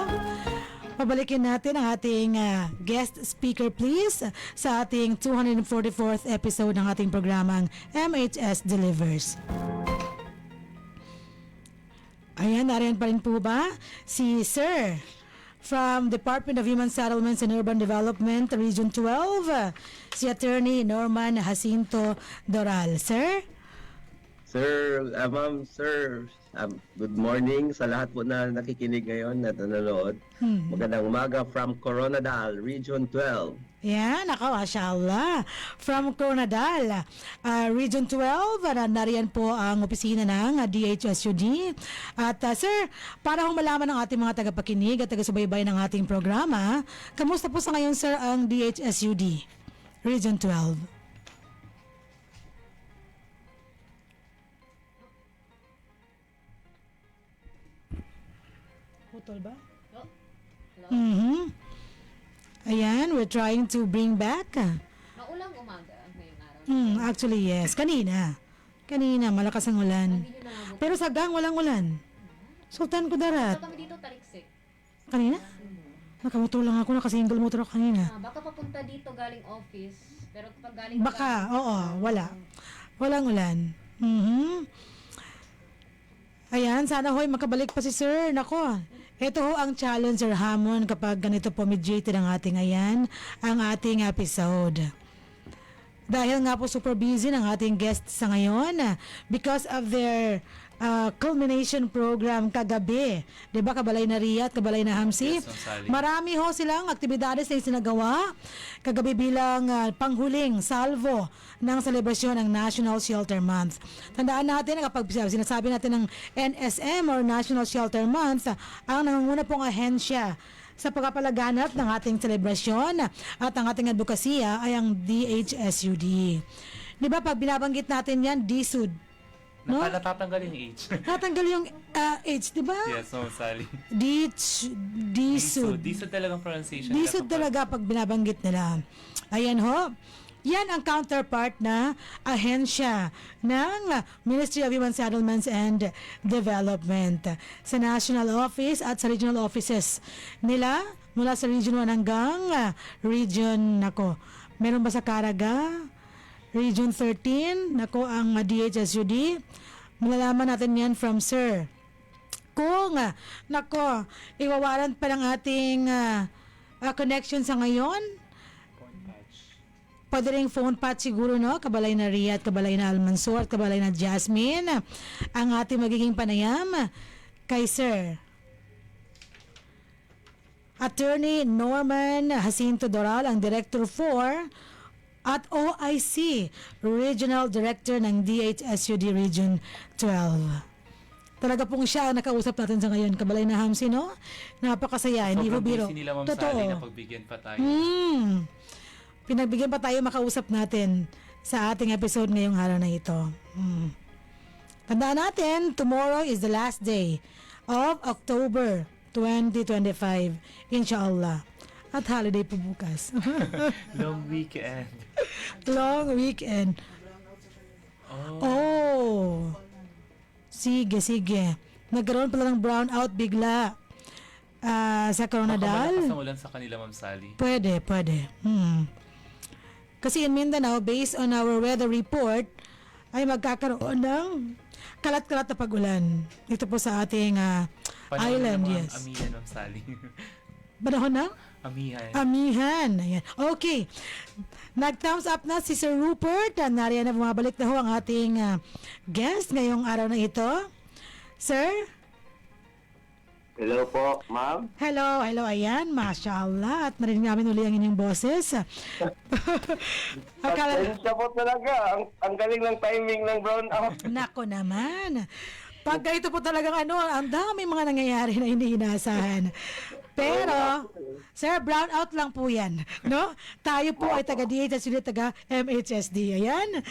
Pabalikin natin ang ating guest speaker please sa ating 244th episode ng ating programang MHS Delivers. Ayan, nariyan pa rin po ba si Sir from Department of Human Settlements and Urban Development, Region 12, si Attorney Norman Jacinto Doral. Sir? Ma'am, sir, good morning sa lahat po na nakikinig ngayon at nanonood. Magandang umaga from Coronadal, Region 12. Yan, mashallah. From Coronadal, Region 12, nariyan po ang opisina ng DHSUD. At sir, para malaman ng ating mga tagapakinig at taga-subaybay ng ating programa, kamusta po sa ngayon sir ang DHSUD, Region 12? Putol ba? Ayan, we're trying to bring back. Maulang umaga ngayong araw. Actually, yes. Kanina, malakas ang ulan. Pero sa gang, walang ulan. Sultan Kudarat. Kami dito taliksik. Kanina? Nakamotor lang ako, naka-single motor ako kanina. Baka papunta dito galing office. Pero pag galing Baka, oo, wala. Walang ulan. Ayan, sana hoy makabalik pa si Sir. Nako, ito ho ang challenge, Sir Hamon, kapag ganito po mediated ang ating ang ating episode. Dahil nga po super busy ng ating guests sa ngayon because of their culmination program kagabi. 'Di ba, Kabalay na Ria at Kabalay na Hamsi? Yes, Ma'am Sally. Marami ho silang aktibidades na isinagawa kagabi bilang panghuling salvo ng selebrasyon ng National Shelter Month. Tandaan natin na kapag sinasabi natin ng NSM or National Shelter Month, ang nangunguna pong ahensya sa pagpapalaganap ng ating selebrasyon at ang ating advokasya ay ang DHSUD. Di ba, pag binabanggit natin yan, DSUD. No? Natatanggal yung H. Natanggal yung H, di ba? Yes, Ma'am Sally. DSUD. Disod talagang pronunciation. DSUD talaga pag binabanggit nila. Ayan ho. Yan ang counterpart na ahensya ng Ministry of Human Settlements and Development sa National Office at sa regional offices nila mula sa Region 1 hanggang Region, meron ba sa Caraga? Region 13, ang DHSUD. Malalaman natin yan from Sir. Kung, iwawalan pa ng ating connection sa ngayon, pwede rin phone patch siguro, no? Kabalay na Ria at Kabalay na Almansor at Kabalay na Jasmine. Ang ating magiging panayam kay Sir Attorney Norman Jacinto Doral, ang Director 4 at OIC, Regional Director ng DHSUD Region 12. Talaga pong siya ang nakausap natin sa ngayon, Kabalay na Hamsi, no? Napakasaya, hindi ho Sobrang biro. busy nila, Ma'am Sally, na pagbigyan pa tayo. Pinagbigyan pa tayo makausap natin sa ating episode ngayong araw na ito. Tandaan natin, tomorrow is the last day of October 2025. Inshallah. At holiday po bukas. Long weekend. Long weekend. Oh. Sige. Nagkaroon pala ng brownout bigla sa Baka Coronadal. malakas ang ulan sa kanila, Ma'am Sally. Pwede. Kasi in Mindanao, based on our weather report, ay magkakaroon ng kalat-kalat na pag-ulan. Ito po sa ating island, yes. Amihan, Ma'am Sally. Panahon na? Amihan. Ayan. Okay. Nag-thumbs up na si Sir Rupert. Nariyan na bumabalik na ho ang ating guest ngayong araw na ito. Sir? Hello po, ma'am. Hello. Ayan, mashallah. At marinig namin uli ang inyong boses. Pasensya po talaga. Ang galing ng timing ng brownout. Nako naman. Pag ganito po talagang ang dami mga nangyayari na hindi inaasahan. Pero, sir, brownout lang po yan. No? Tayo po ay taga-DHSD, taga-MHSD. Ayan.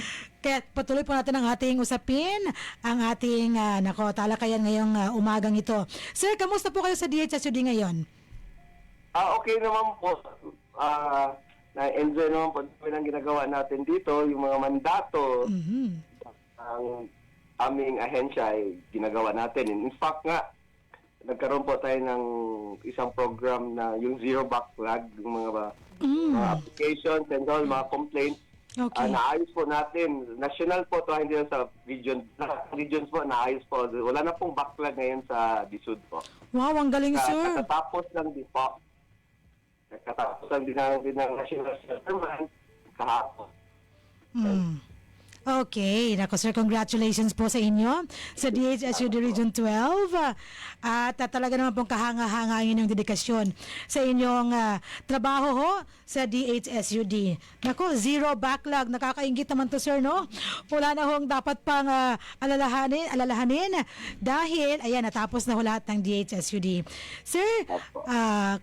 Kaya patuloy po natin ang ating usapin, ang ating talakayan ngayong umagang ito. Sir, kamusta po kayo sa DHSD ngayon? Okay naman po. Na-enjoy naman po ang ginagawa natin dito. Yung mga mandato ang aming ahensya ay ginagawa natin. In fact nga, nagkaroon po tayo ng isang program na yung zero backlog, yung mga applications and all, mga complaints. Okay. Naayos po natin. National po to, hindi lang sa regions po, naayos po. Wala na pong backlog ngayon sa DSUD po. Wow, ang galing, sir. Katapos lang din po. Katapos lang din ng National Shelter Month kahapon. Okay. Nako, sir, congratulations po sa inyo sa DHSUD Region 12. At talaga naman pong kahanga-hanga ang inyong dedikasyon sa inyong trabaho ho sa DHSUD. Nako, zero backlog. Nakakaingit naman to, sir, no? Wala na hong dapat pang alalahanin dahil, ayan, natapos na ho lahat ng DHSUD. Sir,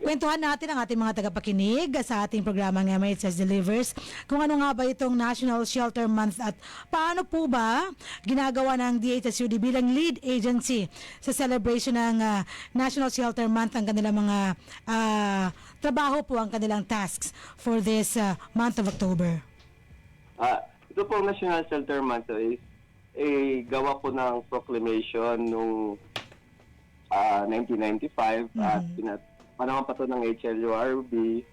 kwentuhan natin ang ating mga tagapakinig sa ating programang MHS Delivers kung ano nga ba itong National Shelter Month at paano po ba ginagawa ng DHSUD bilang lead agency sa celebration ng National Shelter Month ang kanilang mga trabaho po, ang kanilang tasks for this month of October? Ito po National Shelter Month is gawa po ng proclamation noong 1995 at panahon pa to ng HLURB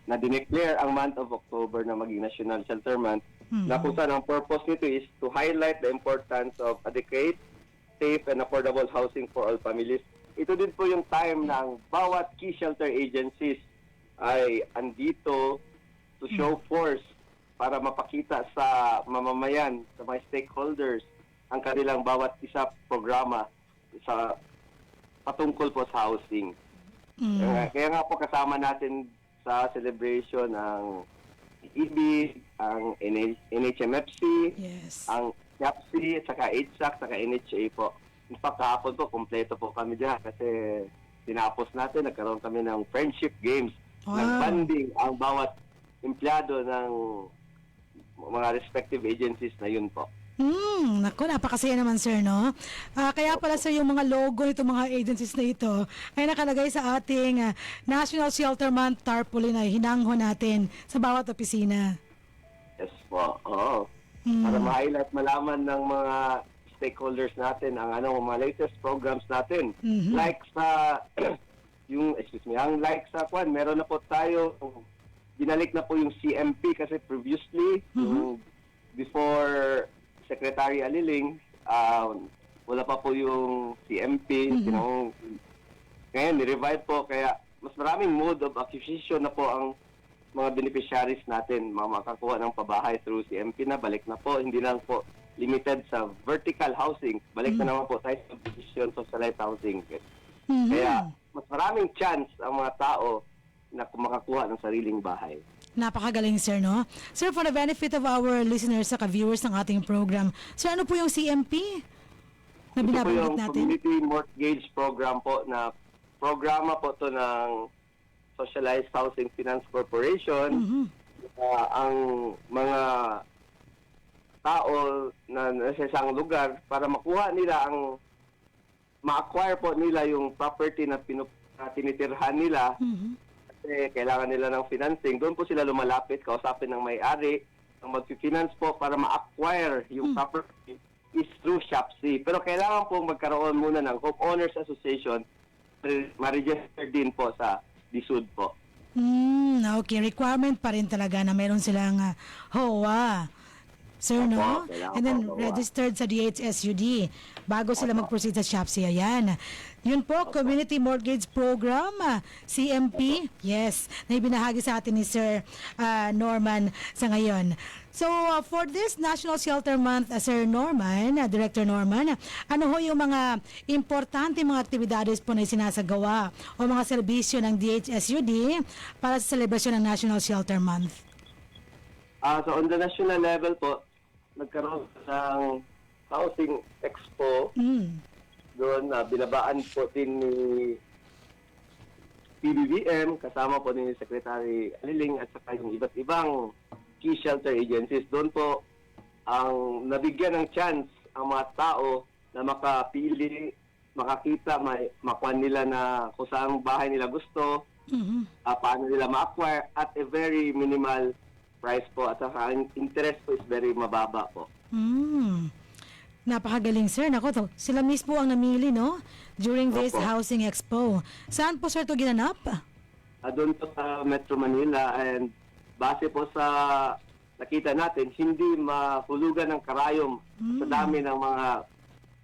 na dineclare ang month of October na maging National Shelter Month. Na kung saan ang purpose nito is to highlight the importance of adequate, safe, and affordable housing for all families. Ito din po yung time na ang bawat key shelter agencies ay andito to show force para mapakita sa mamamayan, sa mga stakeholders, ang kanilang bawat isa programa sa patungkol po sa housing. Kaya nga po kasama natin sa celebration ang IBIG, ang NHMFC, Yes. ang YAPC, saka HSAC, saka NHA po. In fact, kahapon po, kompleto po kami dyan kasi tinapos natin, nagkaroon kami ng friendship games. Wow. Nag-banding ang bawat empleyado ng mga respective agencies na yun po. Naku, napakasaya naman sir, no? Kaya pala sir, yung mga logo nitong mga agencies na ito ay nakalagay sa ating National Shelter Month tarpaulin na hinangho natin sa bawat opisina. Yes po, oo. Para ma-highlight, malaman ng mga stakeholders natin ang mga latest programs natin. Like sa meron na po tayo, binalik na po yung CMP kasi previously, before Secretary Aliling, wala pa po yung CMP. Ngayon, ni-revive po, kaya mas maraming mode of acquisition na po ang mga beneficiaries natin, makakuha ng pabahay through CMP na, balik na po, hindi lang po limited sa vertical housing, balik na naman po tayo sa subdivision socialized housing. Kaya mas maraming chance ang mga tao na makakuha ng sariling bahay. Napakagaling sir, no? Sir, for the benefit of our listeners sa viewers ng ating program, sir, ano po yung CMP na Ito po binabanggit yung natin? Community Mortgage Program po, na programa po to ng Socialized Housing Finance Corporation. Ang mga tao na nasa isang lugar, para makuha nila ma-acquire po nila yung property na tinitirhan nila, kasi kailangan nila ng financing. Doon po sila lumalapit, kausapin ng may-ari, ang mag-finance po para ma-acquire yung property is through SHAPC. Pero kailangan po magkaroon muna ng Homeowners Association, ma-register din po sa DSUD po. Okay, requirement pa rin talaga na meron silang HOA. Sir, no? kailangan And then po, registered sa DHSUD bago sila mag-proceed sa SHAPC. Ayan. Yun po, Community Mortgage Program, CMP. Yes, na ibinahagi sa atin ni Sir Norman sa ngayon. So, for this National Shelter Month, Sir Norman, Director Norman, ano ho yung mga importante mga aktibidades po na sinasagawa o mga serbisyo ng DHSUD para sa selebrasyon ng National Shelter Month? So on the national level po, nagkaroon ng Housing Expo. Doon binabaan po din ni PBBM, kasama po ni Secretary Aliling at saka yung iba't ibang key shelter agencies. Doon po ang nabigyan ng chance ang mga tao na makapili, makakita, makuha nila na kung saan bahay nila gusto, paano nila ma-acquire at a very minimal price po, at saka ang interest po is very mababa po. Napakagaling sir. Nako to, sila mismo ang namili, no? During this Opo. Housing Expo. Saan po sir ito ginanap? Doon po sa Metro Manila, and base po sa nakita natin, hindi mahulugan ng karayom sa dami ng mga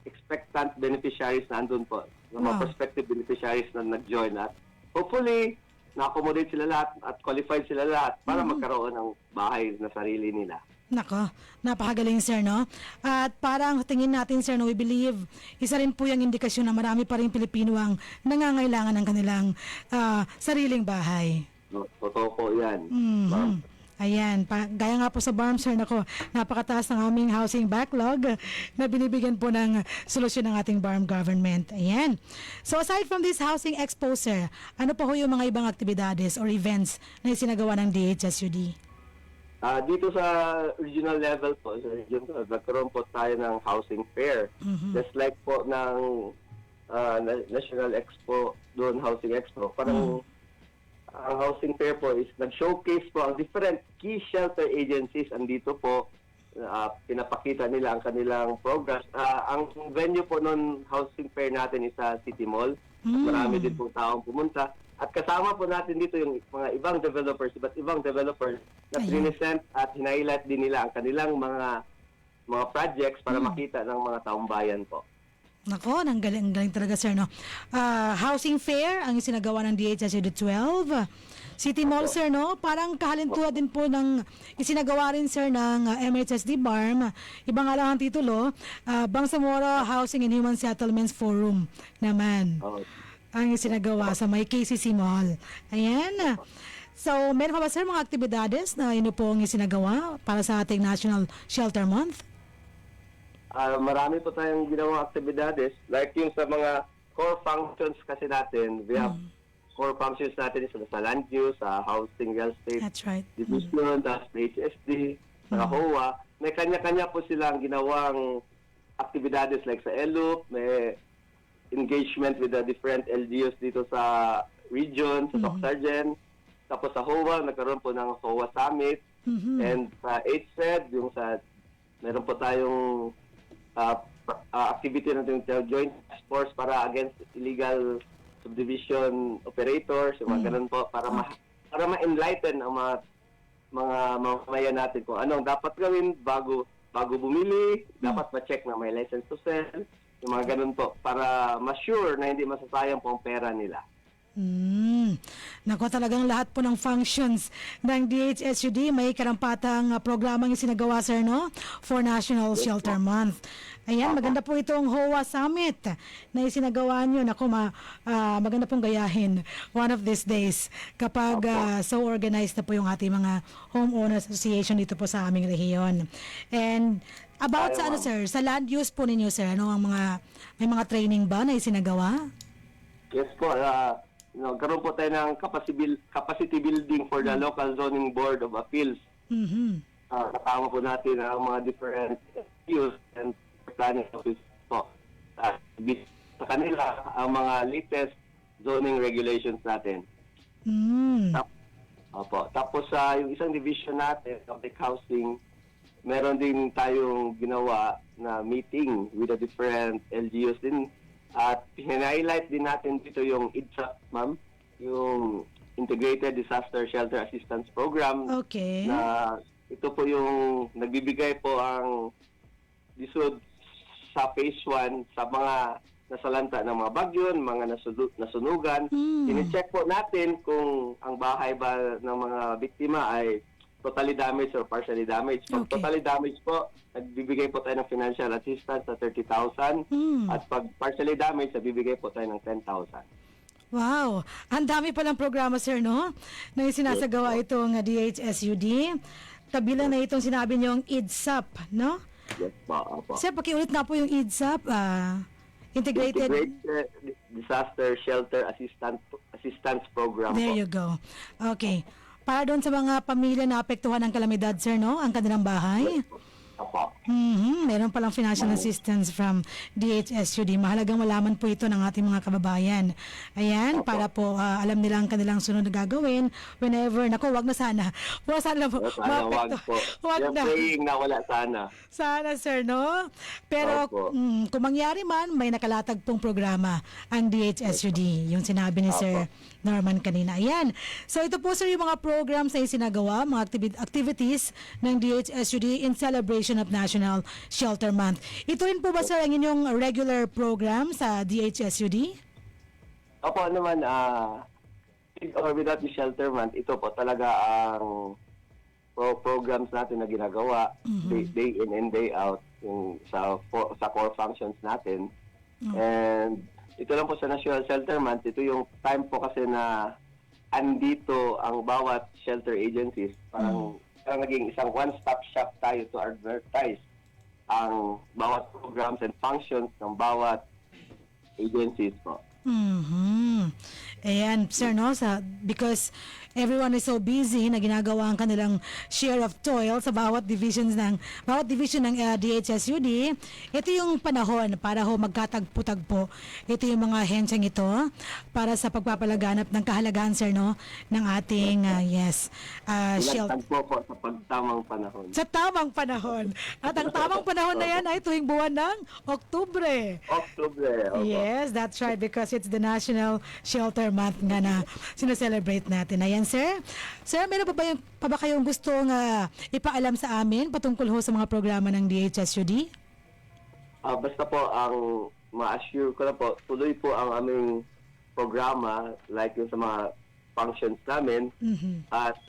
expectant beneficiaries na andun po. Yung mga Wow. prospective beneficiaries na nag-join. At hopefully, na-accommodate sila lahat at qualified sila lahat para magkaroon ng bahay na sarili nila. Nako, napakagaling sir, no? At parang tingin natin sir, no, we believe, isa rin po yung indikasyon na marami pa rin Pilipino ang nangangailangan ng kanilang sariling bahay. No, totoo po yan. Ma'am. Ayan, gaya nga po sa BARM sir, nako, napakataas ng aming housing backlog na binibigyan po ng solusyon ng ating BARM government. Ayan. So aside from this housing expo sir, ano pa ho yung mga ibang aktibidades or events na isinagawa ng DHSUD? Dito sa regional level po, sa region ko, nagkaroon po tayo ng housing fair. Just like po ng National Expo, doon Housing Expo. Parang ang housing fair po is nag-showcase po ang different key shelter agencies andito po. Pinapakita nila ang kanilang programs. Ang venue po noon housing fair natin is sa City Mall. Marami din po taong pumunta. At kasama po natin dito yung mga ibang developers, iba't ibang developers na present at hinighlight din nila ang kanilang mga projects para makita ng mga taong bayan po. Nako, ang galing talaga sir, no? Housing fair ang isinagawa ng DHSUD 12. City Mall, sir, no? Parang kahalintulad din po ng isinagawa rin, sir, ng MHSD BARM. Iba nga lang ang titulo, Bangsamoro Housing and Human Settlements Forum naman. Oh, Ang isinagawa sa may KCC Mall. Ayan. So, meron pa ba, sir, mga aktibidades na ino po ang isinagawa para sa ating National Shelter Month? marami po tayong ginawang aktibidades. Like yung sa mga core functions kasi natin, we have core functions natin sa land use, sa housing, real estate, That's right. division, sa HSD, sa HOA. May kanya-kanya po silang ginawang aktibidades like sa ELUP, may engagement with the different LGUs dito sa region, sa Soc-Sargen. Tapos sa HOA, nagkaroon po ng HOA Summit. And sa HSED, yung sa, meron po tayong activity natin yung Joint Task Force para against illegal subdivision operators, yung mga ganun po, para para ma-enlighten ang mga mamamayan natin kung anong dapat gawin bago bumili, dapat ma-check na may license to sell, yung mga ganun po, para ma-sure na hindi masasayang po ang pera nila. Nako, talagang lahat po ng functions ng DHSUD may karampatang programang isinagawa, sir, no? For National Shelter Month. Ayan, maganda po itong HOA Summit na isinagawa nyo. Nako, maganda pong gayahin one of these days kapag so organized na po yung ating mga homeowners association dito po sa aming rehiyon. And about sa ano, sir, sa land use po ninyo, sir, ano ang may mga training ba na isinagawa? Yes po, karoon po tayo ng capacity building for the Local Zoning Board of Appeals. Kasama po natin ang mga different issues and planning office po. Sa kanila, ang mga latest zoning regulations natin. Tapos yung isang division natin, public housing, meron din tayong ginawa na meeting with the different LGUs din. At hinighlight din natin dito yung IDSAP, ma'am, yung Integrated Disaster Shelter Assistance Program. Okay. Na ito po yung nagbibigay po ang disod sa phase 1 sa mga nasalanta ng mga bagyo, mga nasunugan. Ini-check po natin kung ang bahay ba ng mga biktima ay totally damaged or partially damaged. Pag totally damaged po, nagbibigay po tayo ng financial assistance sa 30,000. At pag partially damaged, nagbibigay po tayo ng 10,000. Wow! Ang dami palang programa, sir, no? Na sinasagawa itong DHSUD. Kabilang na itong sinabi niyong IDSAP, no? Yes po. Sir, pakiulit na po yung IDSAP. Integrated Disaster Shelter Assistance Program. There you go. Okay. Para doon sa mga pamilya na apektuhan ng kalamidad, sir, no? Ang kanilang bahay. Opo. Meron palang financial assistance from DHSUD. Mahalagang malaman po ito ng ating mga kababayan. Ayan, para po alam nila ang kanilang sunod na gagawin whenever, wag na sana. Wag sana po. Wag po. Wag na. Praying na wala sana. Sana, sir, no? Pero kung mangyari man, may nakalatag pong programa ang DHSUD. Yung sinabi ni Sir Norman kanina. Ayan. So ito po, sir, yung mga programs na isinagawa, mga activities ng DHSUD in celebration of National Shelter Month. Ito rin po ba, sir, ang inyong regular program sa DHSUD? Opo naman, with or without the Shelter Month, ito po talaga ang programs natin na ginagawa day in and day out yung sa core functions natin. And ito lang po sa National Shelter Month, ito yung time po kasi na andito ang bawat shelter agencies. Parang naging isang one-stop shop tayo to advertise ang bawat programs and functions ng bawat agencies po. Ayan, sir, no? Because everyone is so busy na ginagawa ang kanilang share of toil sa bawat division ng DHSUD. Ito yung panahon para ho magkatagpo-tagpo. Ito yung mga hensyang ito para sa pagpapalaganap ng kahalagahan, sir, no? Ng ating, shelter. Pinagtagpo po sa pagtamang panahon. Sa tamang panahon. At ang tamang panahon na yan ay tuwing buwan ng Oktubre. Oktubre. Yes, that's right, because it's the National Shelter Month nga na sineselebrate natin. Ayan, sir. Sir, meron pa ba kayong gustong ipaalam sa amin patungkol ho sa mga programa ng DHSUD? Basta po, ang ma-assure ko na po, tuloy po ang aming programa, like yung sa mga functions namin. At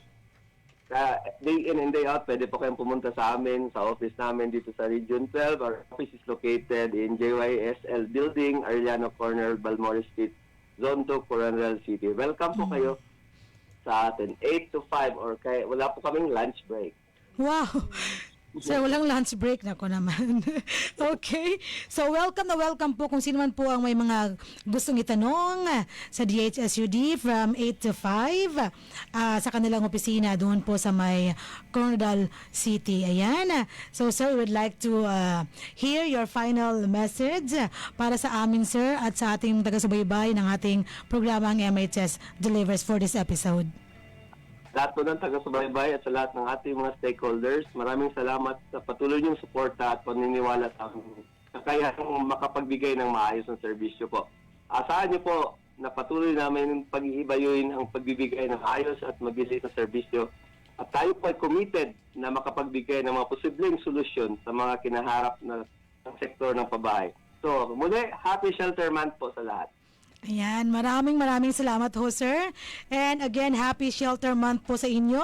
day in and day out, pwede po kayong pumunta sa amin, sa office namin dito sa Region 12. Our office is located in JYSL Building, Arellano Corner, Balmores Street, Zone 2, Coronel City. Welcome po kayo sa atin, 8 to 5, or wala po kaming lunch break. Wow! Sir, walang lunch break na ko naman. Okay. So, welcome na welcome po kung sino man po ang may mga gustong itanong sa DHSUD from 8 to 5 sa kanilang opisina doon po sa may Coronel City. Ayan. So, sir, we would like to hear your final message para sa amin, sir, at sa ating taga-subaybay ng ating programang MHS Delivers for this episode. Lahat po ng taga-subaybay at sa lahat ng ating mga stakeholders, maraming salamat sa patuloy niyong suporta at paniniwala sa aming kakayahang makapagbigay ng maayos na serbisyo po. Asahan niyo po na patuloy namin pag-iibayuin ang pagbibigay ng ayos at mabilis na serbisyo. At tayo po ay committed na makapagbigay ng mga posibleng solusyon sa mga kinaharap na sektor ng pabahay. So, muli, Happy Shelter Month po sa lahat. Ayan, maraming salamat ho, sir. And again, Happy Shelter Month po sa inyo.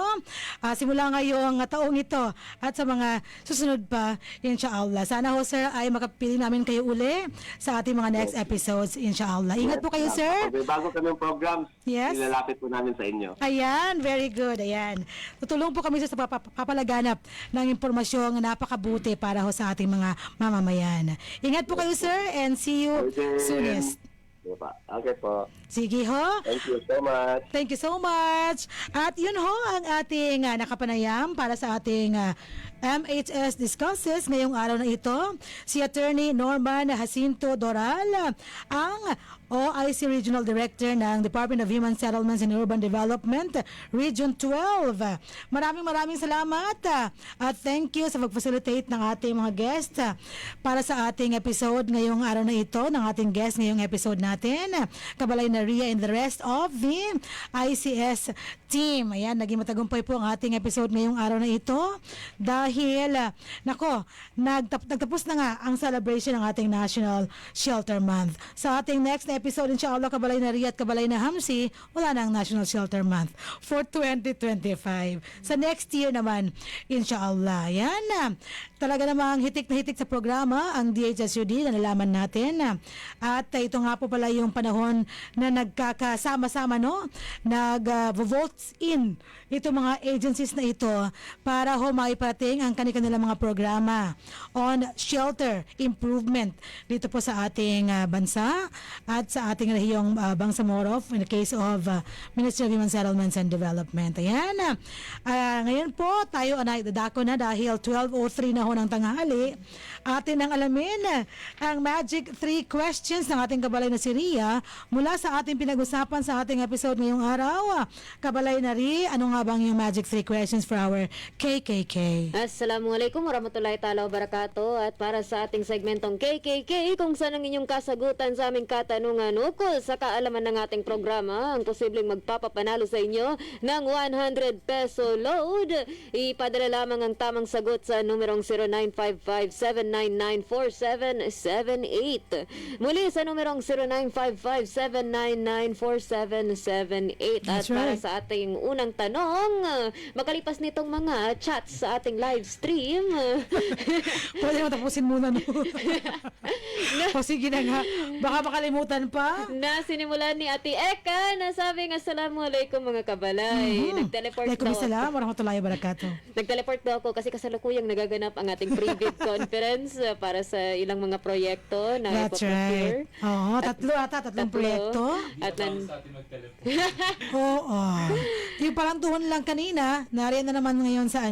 Simula ngayong taong ito at sa mga susunod pa, inshallah. Sana ho, sir, ay makapili namin kayo uli sa ating mga next episodes, inshallah. Ingat po kayo, sir. Bago kami yung program, Yes. ilalapit po namin sa inyo. Ayan, very good. Ayan. Tutulong po kami sa papalaganap ng impormasyong napakabuti para ho sa ating mga mamamayan. Ingat po kayo, sir, and see you soonest. Diba? Okay po. Sige ho. Thank you so much. Thank you so much. At yun ho ang ating nakapanayam para sa ating MHS Discusses ngayong araw na ito. Si Attorney Norman Jacinto Doral, ang OIC Regional Director ng Department of Human Settlements and Urban Development, Region 12. Maraming salamat at thank you sa pag-facilitate ng ating mga guests para sa ating episode ngayong araw na ito, ng ating guest ngayong episode natin, Kabalay na Ria and the rest of the ICS team. Ayan, naging matagumpay po ang ating episode ngayong araw na ito dahil, nagtapos na nga ang celebration ng ating National Shelter Month. Sa ating next episode, inshallah, Kabalay na Ria at Kabalay na Hamsi, wala na ang National Shelter Month for 2025. Sa next year naman, inshallah. Yan, talaga namang hitik na hitik sa programa ang DHSUD na nalaman natin. At ito nga po pala yung panahon na nagkakasama-sama, no? Nag-votes in itong mga agencies na ito para maipating ang kanilang mga programa on shelter improvement dito po sa ating bansa at sa ating rehiyong Bangsamoro in the case of Ministry of Human Settlements and Development. Ayan. Ngayon po, tayo ay dadako na dahil 12:03 na ho ng tanghali. Atin ang alamin ang Magic 3 questions ng ating kabalay na si Ria mula sa ating pinag-usapan sa ating episode ngayong araw. Kabalay na Ria, ano nga bang yung Magic 3 questions for our KKK? Assalamualaikum warahmatullahi ta'ala wabarakatuh. At para sa ating segmentong KKK, kung saan ang inyong kasagutan sa aming katanungan ukol sa kaalaman ng ating programa, ang posibleng magpapapanalo sa inyo ng 100 peso load, ipadala lamang ang tamang sagot sa numerong 0955-799-4778. Muli sa numerong 0955-799-4778. At That's right. para sa ating unang tanong, makalipas nitong mga chats sa ating live stream, Pwede mo tapusin muna, no? O sige na nga, baka makalimutan pa. na sinimulan ni Ate Eka na sabing assalamualaikum mga kabalay. Nag-teleport daw Waalaikumsalam ako. warahmatullahi wabarakatuh. Nag-teleport daw ako kasi kasalukuyang nagaganap ang ating pre-bid conference para sa ilang mga proyekto na That's ipoprocure. right. Oo, tatlong proyekto. At Sa ating mag-teleport. Oo. Yung parang tuhon lang kanina, nariyan na naman ngayon sa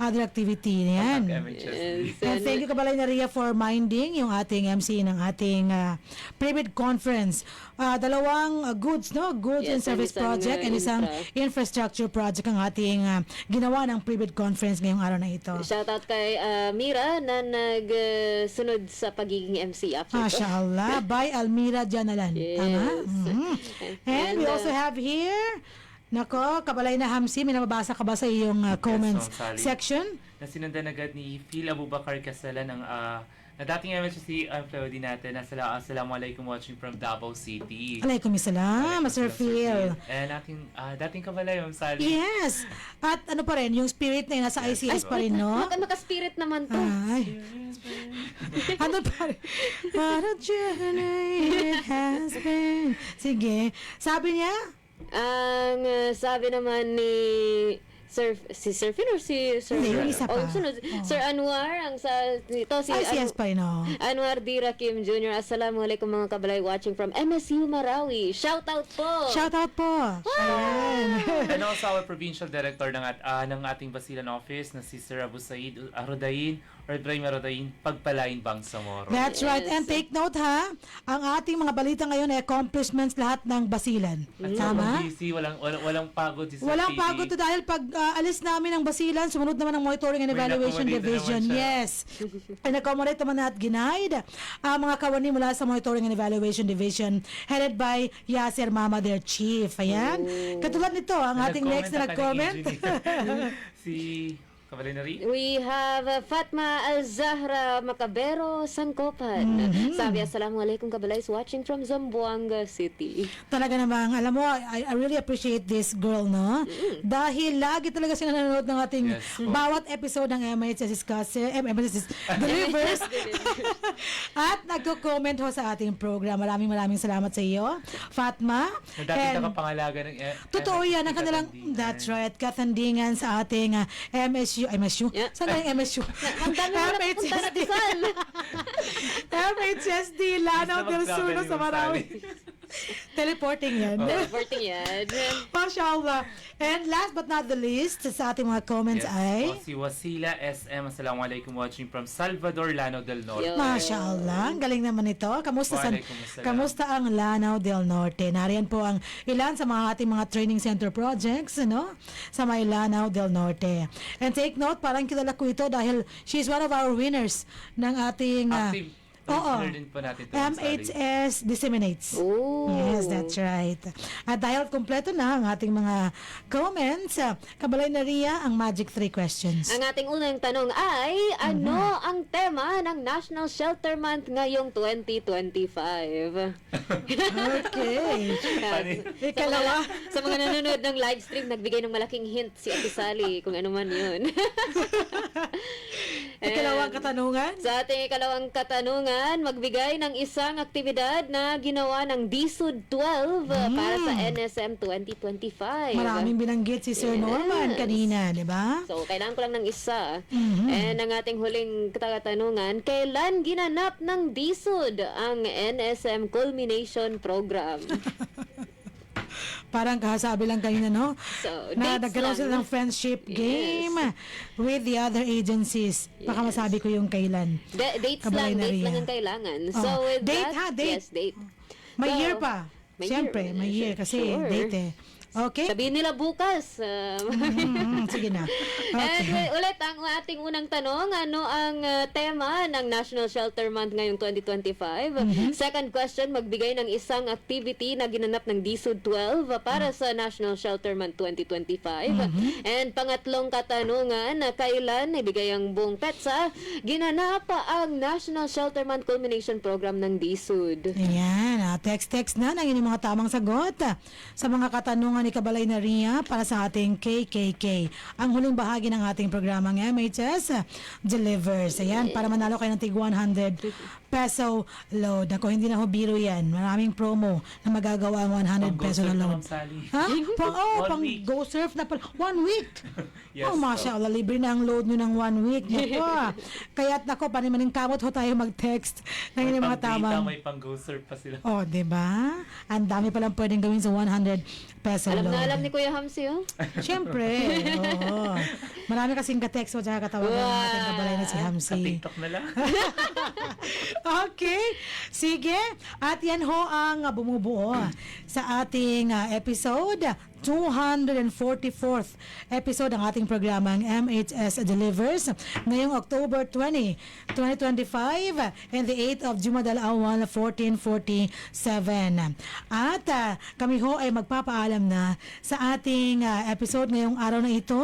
other activity. Yan. MHS. And thank you Kabalay na Ria for minding yung ating MC ng ating pre-bid conference. Dalawang goods, no? Goods and Yes, service and isang, project and isang infrastructure project ang ating ginawa ng pre-bid conference ngayong araw na ito. shoutout kay Mira na nagsunod sa pagiging MC after ko. Mashallah. By Almira Janalan. Yes. Tama? Mhm. And we And, also have here, nako, Kabalay na Hamsi, may nababasa ka ba sa iyong comments Yes, Sally. section? Na sinundan agad ni Phil Abubakar Casalan ang na dating MHC employee natin. Assalamualaikum watching from Davao City. Alaykum Sir Phil. And dating kabalay, Ma'am Sally. Yes. At ano pa rin, yung spirit na yun, nasa ICS pa rin, no? Naka-spirit naman to. Ay. Ano pa rin? What a journey it has been. Sige. Sabi niya? Ang sabi naman ni si Sir Phil or si Sir... Hindi, yung isa pa. Sunod. Sir Anwar, ang ito si ICS pa rin, no? Anwar Dira Kim Jr. Assalamualaikum mga kabalay watching from MSU Marawi. Shout out po! Shout out po! Ayan. And also our provincial director ng ating Basilan office na si Sir Abu Said Arudain or Ibrahim Arudain, Pagpalain Bangsamoro. That's right. And take note ha, ang ating mga balita ngayon ay accomplishments lahat ng Basilan. Tama? Busy, walang pagod si Sir Walang PD. pagod to dahil pag alis namin ng Basilan, sumunod naman ang Monitoring and May Evaluation na-accommodate Division. naman siya. Yes. And accommodate naman at ginaid ang mga kawani mula sa Monitoring and Evaluation Division headed by Yasser Mama, their chief. Ayan. Katulad nito, ang ating next na nag-comment. Si Kabalinari. We have Fatma Al-Zahra Macabero Sangkopan. Sabi, Assalamualaikum kabalays watching from Zamboanga City. Talaga namang, alam mo, I really appreciate this girl, no? Dahil lagi talaga siya nanonood ng ating bawat episode ng MHS Delivers. At nagko-comment ho sa ating program. Maraming salamat sa iyo, Fatma. Na dati nakapangalaga ng Totoo yan, ang kanilang, that's right, katandingan sa ating MSU. Yeah. Saan na yung MSU? Ang dami mo na punta na Rizal. MHSD, Lanao del Sur sa Marawi. Teleporting yan. Teleporting yan. Mashallah. And last but not the least, sa ating mga comments ay... si Wasila SM. Assalamualaikum watching from Salvador, Lanao del Norte. Yo. Mashallah. Ang galing naman ito. Kamusta Waalaikumsalam. kamusta ang Lanao del Norte? Nariyan po ang ilan sa mga ating mga training center projects, no? Sa may Lanao del Norte. And take note, parang kilala ko ito dahil she's one of our winners ng ating... Active. Listener din po natin ito, Ma'am Sally. MHS Disseminates. Oh. Yes, that's right. At dahil kompleto na ang ating mga comments, kabalay na Ria ang Magic 3 questions. Ang ating unang tanong ay, ano ang tema ng National Shelter Month ngayong 2025? Okay. Ikalawa. Sa mga nanonood ng live stream, nagbigay ng malaking hint si Ate Sally kung ano man yun. Ikalawang katanungan. Sa ating ikalawang katanungan, magbigay ng isang aktibidad na ginawa ng DSUD 12 para sa NSM 2025. Maraming binanggit si Sir Yes. Norman kanina, di ba? So, kailangan ko lang ng isa. And ang ating huling katanungan, kailan ginanap ng DSUD ang NSM Culmination Program? Parang kasabi lang kanina, no? So, Na dates nagkaroon lang. sila ng friendship game with the other agencies. Baka Yes. masabi ko yung kailan. Dates Kabalay lang, na dates Ria. lang ang kailangan. Oh. So, with Date, that, ha? Date. yes, date. May So, year pa. may Siyempre, year. may year kasi Sure. date eh. Okay? Sabihin nila bukas. Sige na. And ulit, ang ating unang tanong, ano ang tema ng National Shelter Month ngayong 2025? Second question, magbigay ng isang activity na ginanap ng DSUD 12 para sa National Shelter Month 2025. And pangatlong katanungan, kailan ibigay ang buong petsa, ginanap ang National Shelter Month Culmination Program ng DSUD. Ayan, text na ng inyong mga tamang sagot sa mga katanungan ni Kabalay na Ria para sa ating KKK. Ang huling bahagi ng ating programang MHS Delivers. Ayan, para manalo kayo ng tig 100 peso load. Ako, hindi na ho biro yan. Maraming promo na magagawa ang 100 peso na load. Ha? Pang week. go surf na pala. 1 week. Yes, Oh, mashallah, libre na ang load nyo ng 1 week. Nako. Kaya't nako, panimaning kamot ho tayo mag-text ng inyong mga tamang. May pang go surf pa sila. Oh, 'di ba? Ang dami palang pwedeng gawin sa 100 peso Alam load. na alam ni Kuya Hamsi, oh. Siyempre. Oo. Marami kasing ka-text o tsaka katawagan ng ating kabalay na si Hamsi. TikTok na lang. Okay. Sige, at yan ho ang bumubuo sa ating episode 244th episode ng ating programang MHS Delivers ngayong October 20, 2025 and the 8th of Jumadal Awal 1447. At kami ho ay magpapaalam na sa ating episode ngayong araw na ito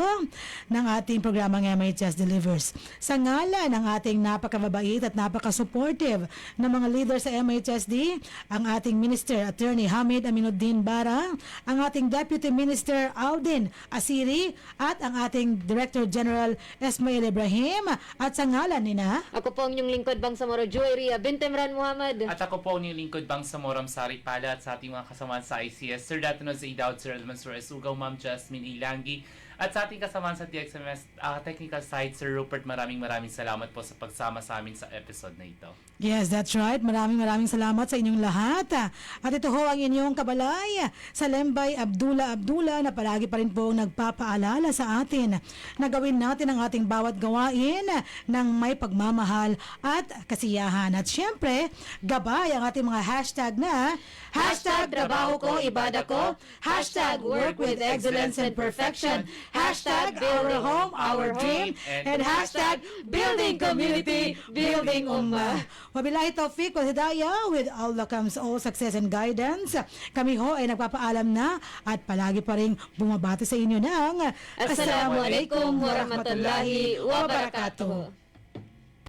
ng ating programang MHS Delivers. Sa ngalan ng ating napakababait at napaka-supportive na mga leader sa MHSD, ang ating Minister Attorney Hamid Aminuddin Bara, ang ating Deputy Minister Aldin Asiri at ang ating Director General Esmail Ibrahim at sa ngalan nina Ako po ang inyong lingkod Bangsamoro Joyria Bintemran Muhammad. At ako po ang inyong lingkod Bangsamoro Sari Pala at sa ating mga kasamahan sa ICS, Sir Datono sa Idaud, Sir Almansur Esugaw, Ma'am Jasmine Ilangi, at sa ating kasamahan sa TXMS technical side, Sir Rupert, maraming salamat po sa pagsama sa amin sa episode na ito. Yes, that's right. Maraming salamat sa inyong lahat. At ito ho ang inyong kabalay sa Lembay Abdullah na palagi pa rin po nagpapaalala sa atin na gawin natin ang ating bawat gawain ng may pagmamahal at kasiyahan. At syempre, gabay ang ating mga hashtag na hashtag trabaho ko, ibada ko, hashtag work with excellence and perfection, hashtag our home, our dream, and hashtag building community, building ummah. Wabillahi taufiq wal hidayah, with Allah comes all success and guidance. Kami ho ay nagpapaalam na at palagi pa rin bumabati sa inyo ng Assalamualaikum warahmatullahi wabarakatuh.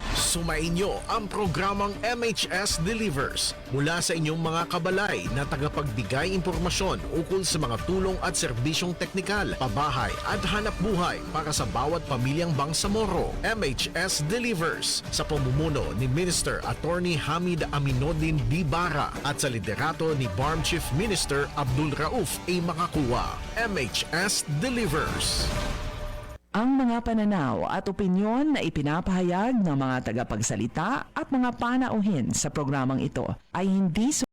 Sumainyo ang programang MHS Delivers mula sa inyong mga kabalay na tagapagbigay impormasyon ukol sa mga tulong at serbisyong teknikal, pabahay at hanap buhay para sa bawat pamilyang Bangsamoro. MHS Delivers sa pamumuno ni Minister Attorney Hamid Aminuddin B. Bara at sa liderato ni BARM Chief Minister Abdul Rauf A. Makakuwa. MHS Delivers. Ang mga pananaw at opinyon na ipinapahayag ng mga tagapagsalita at mga panauhin sa programang ito ay hindi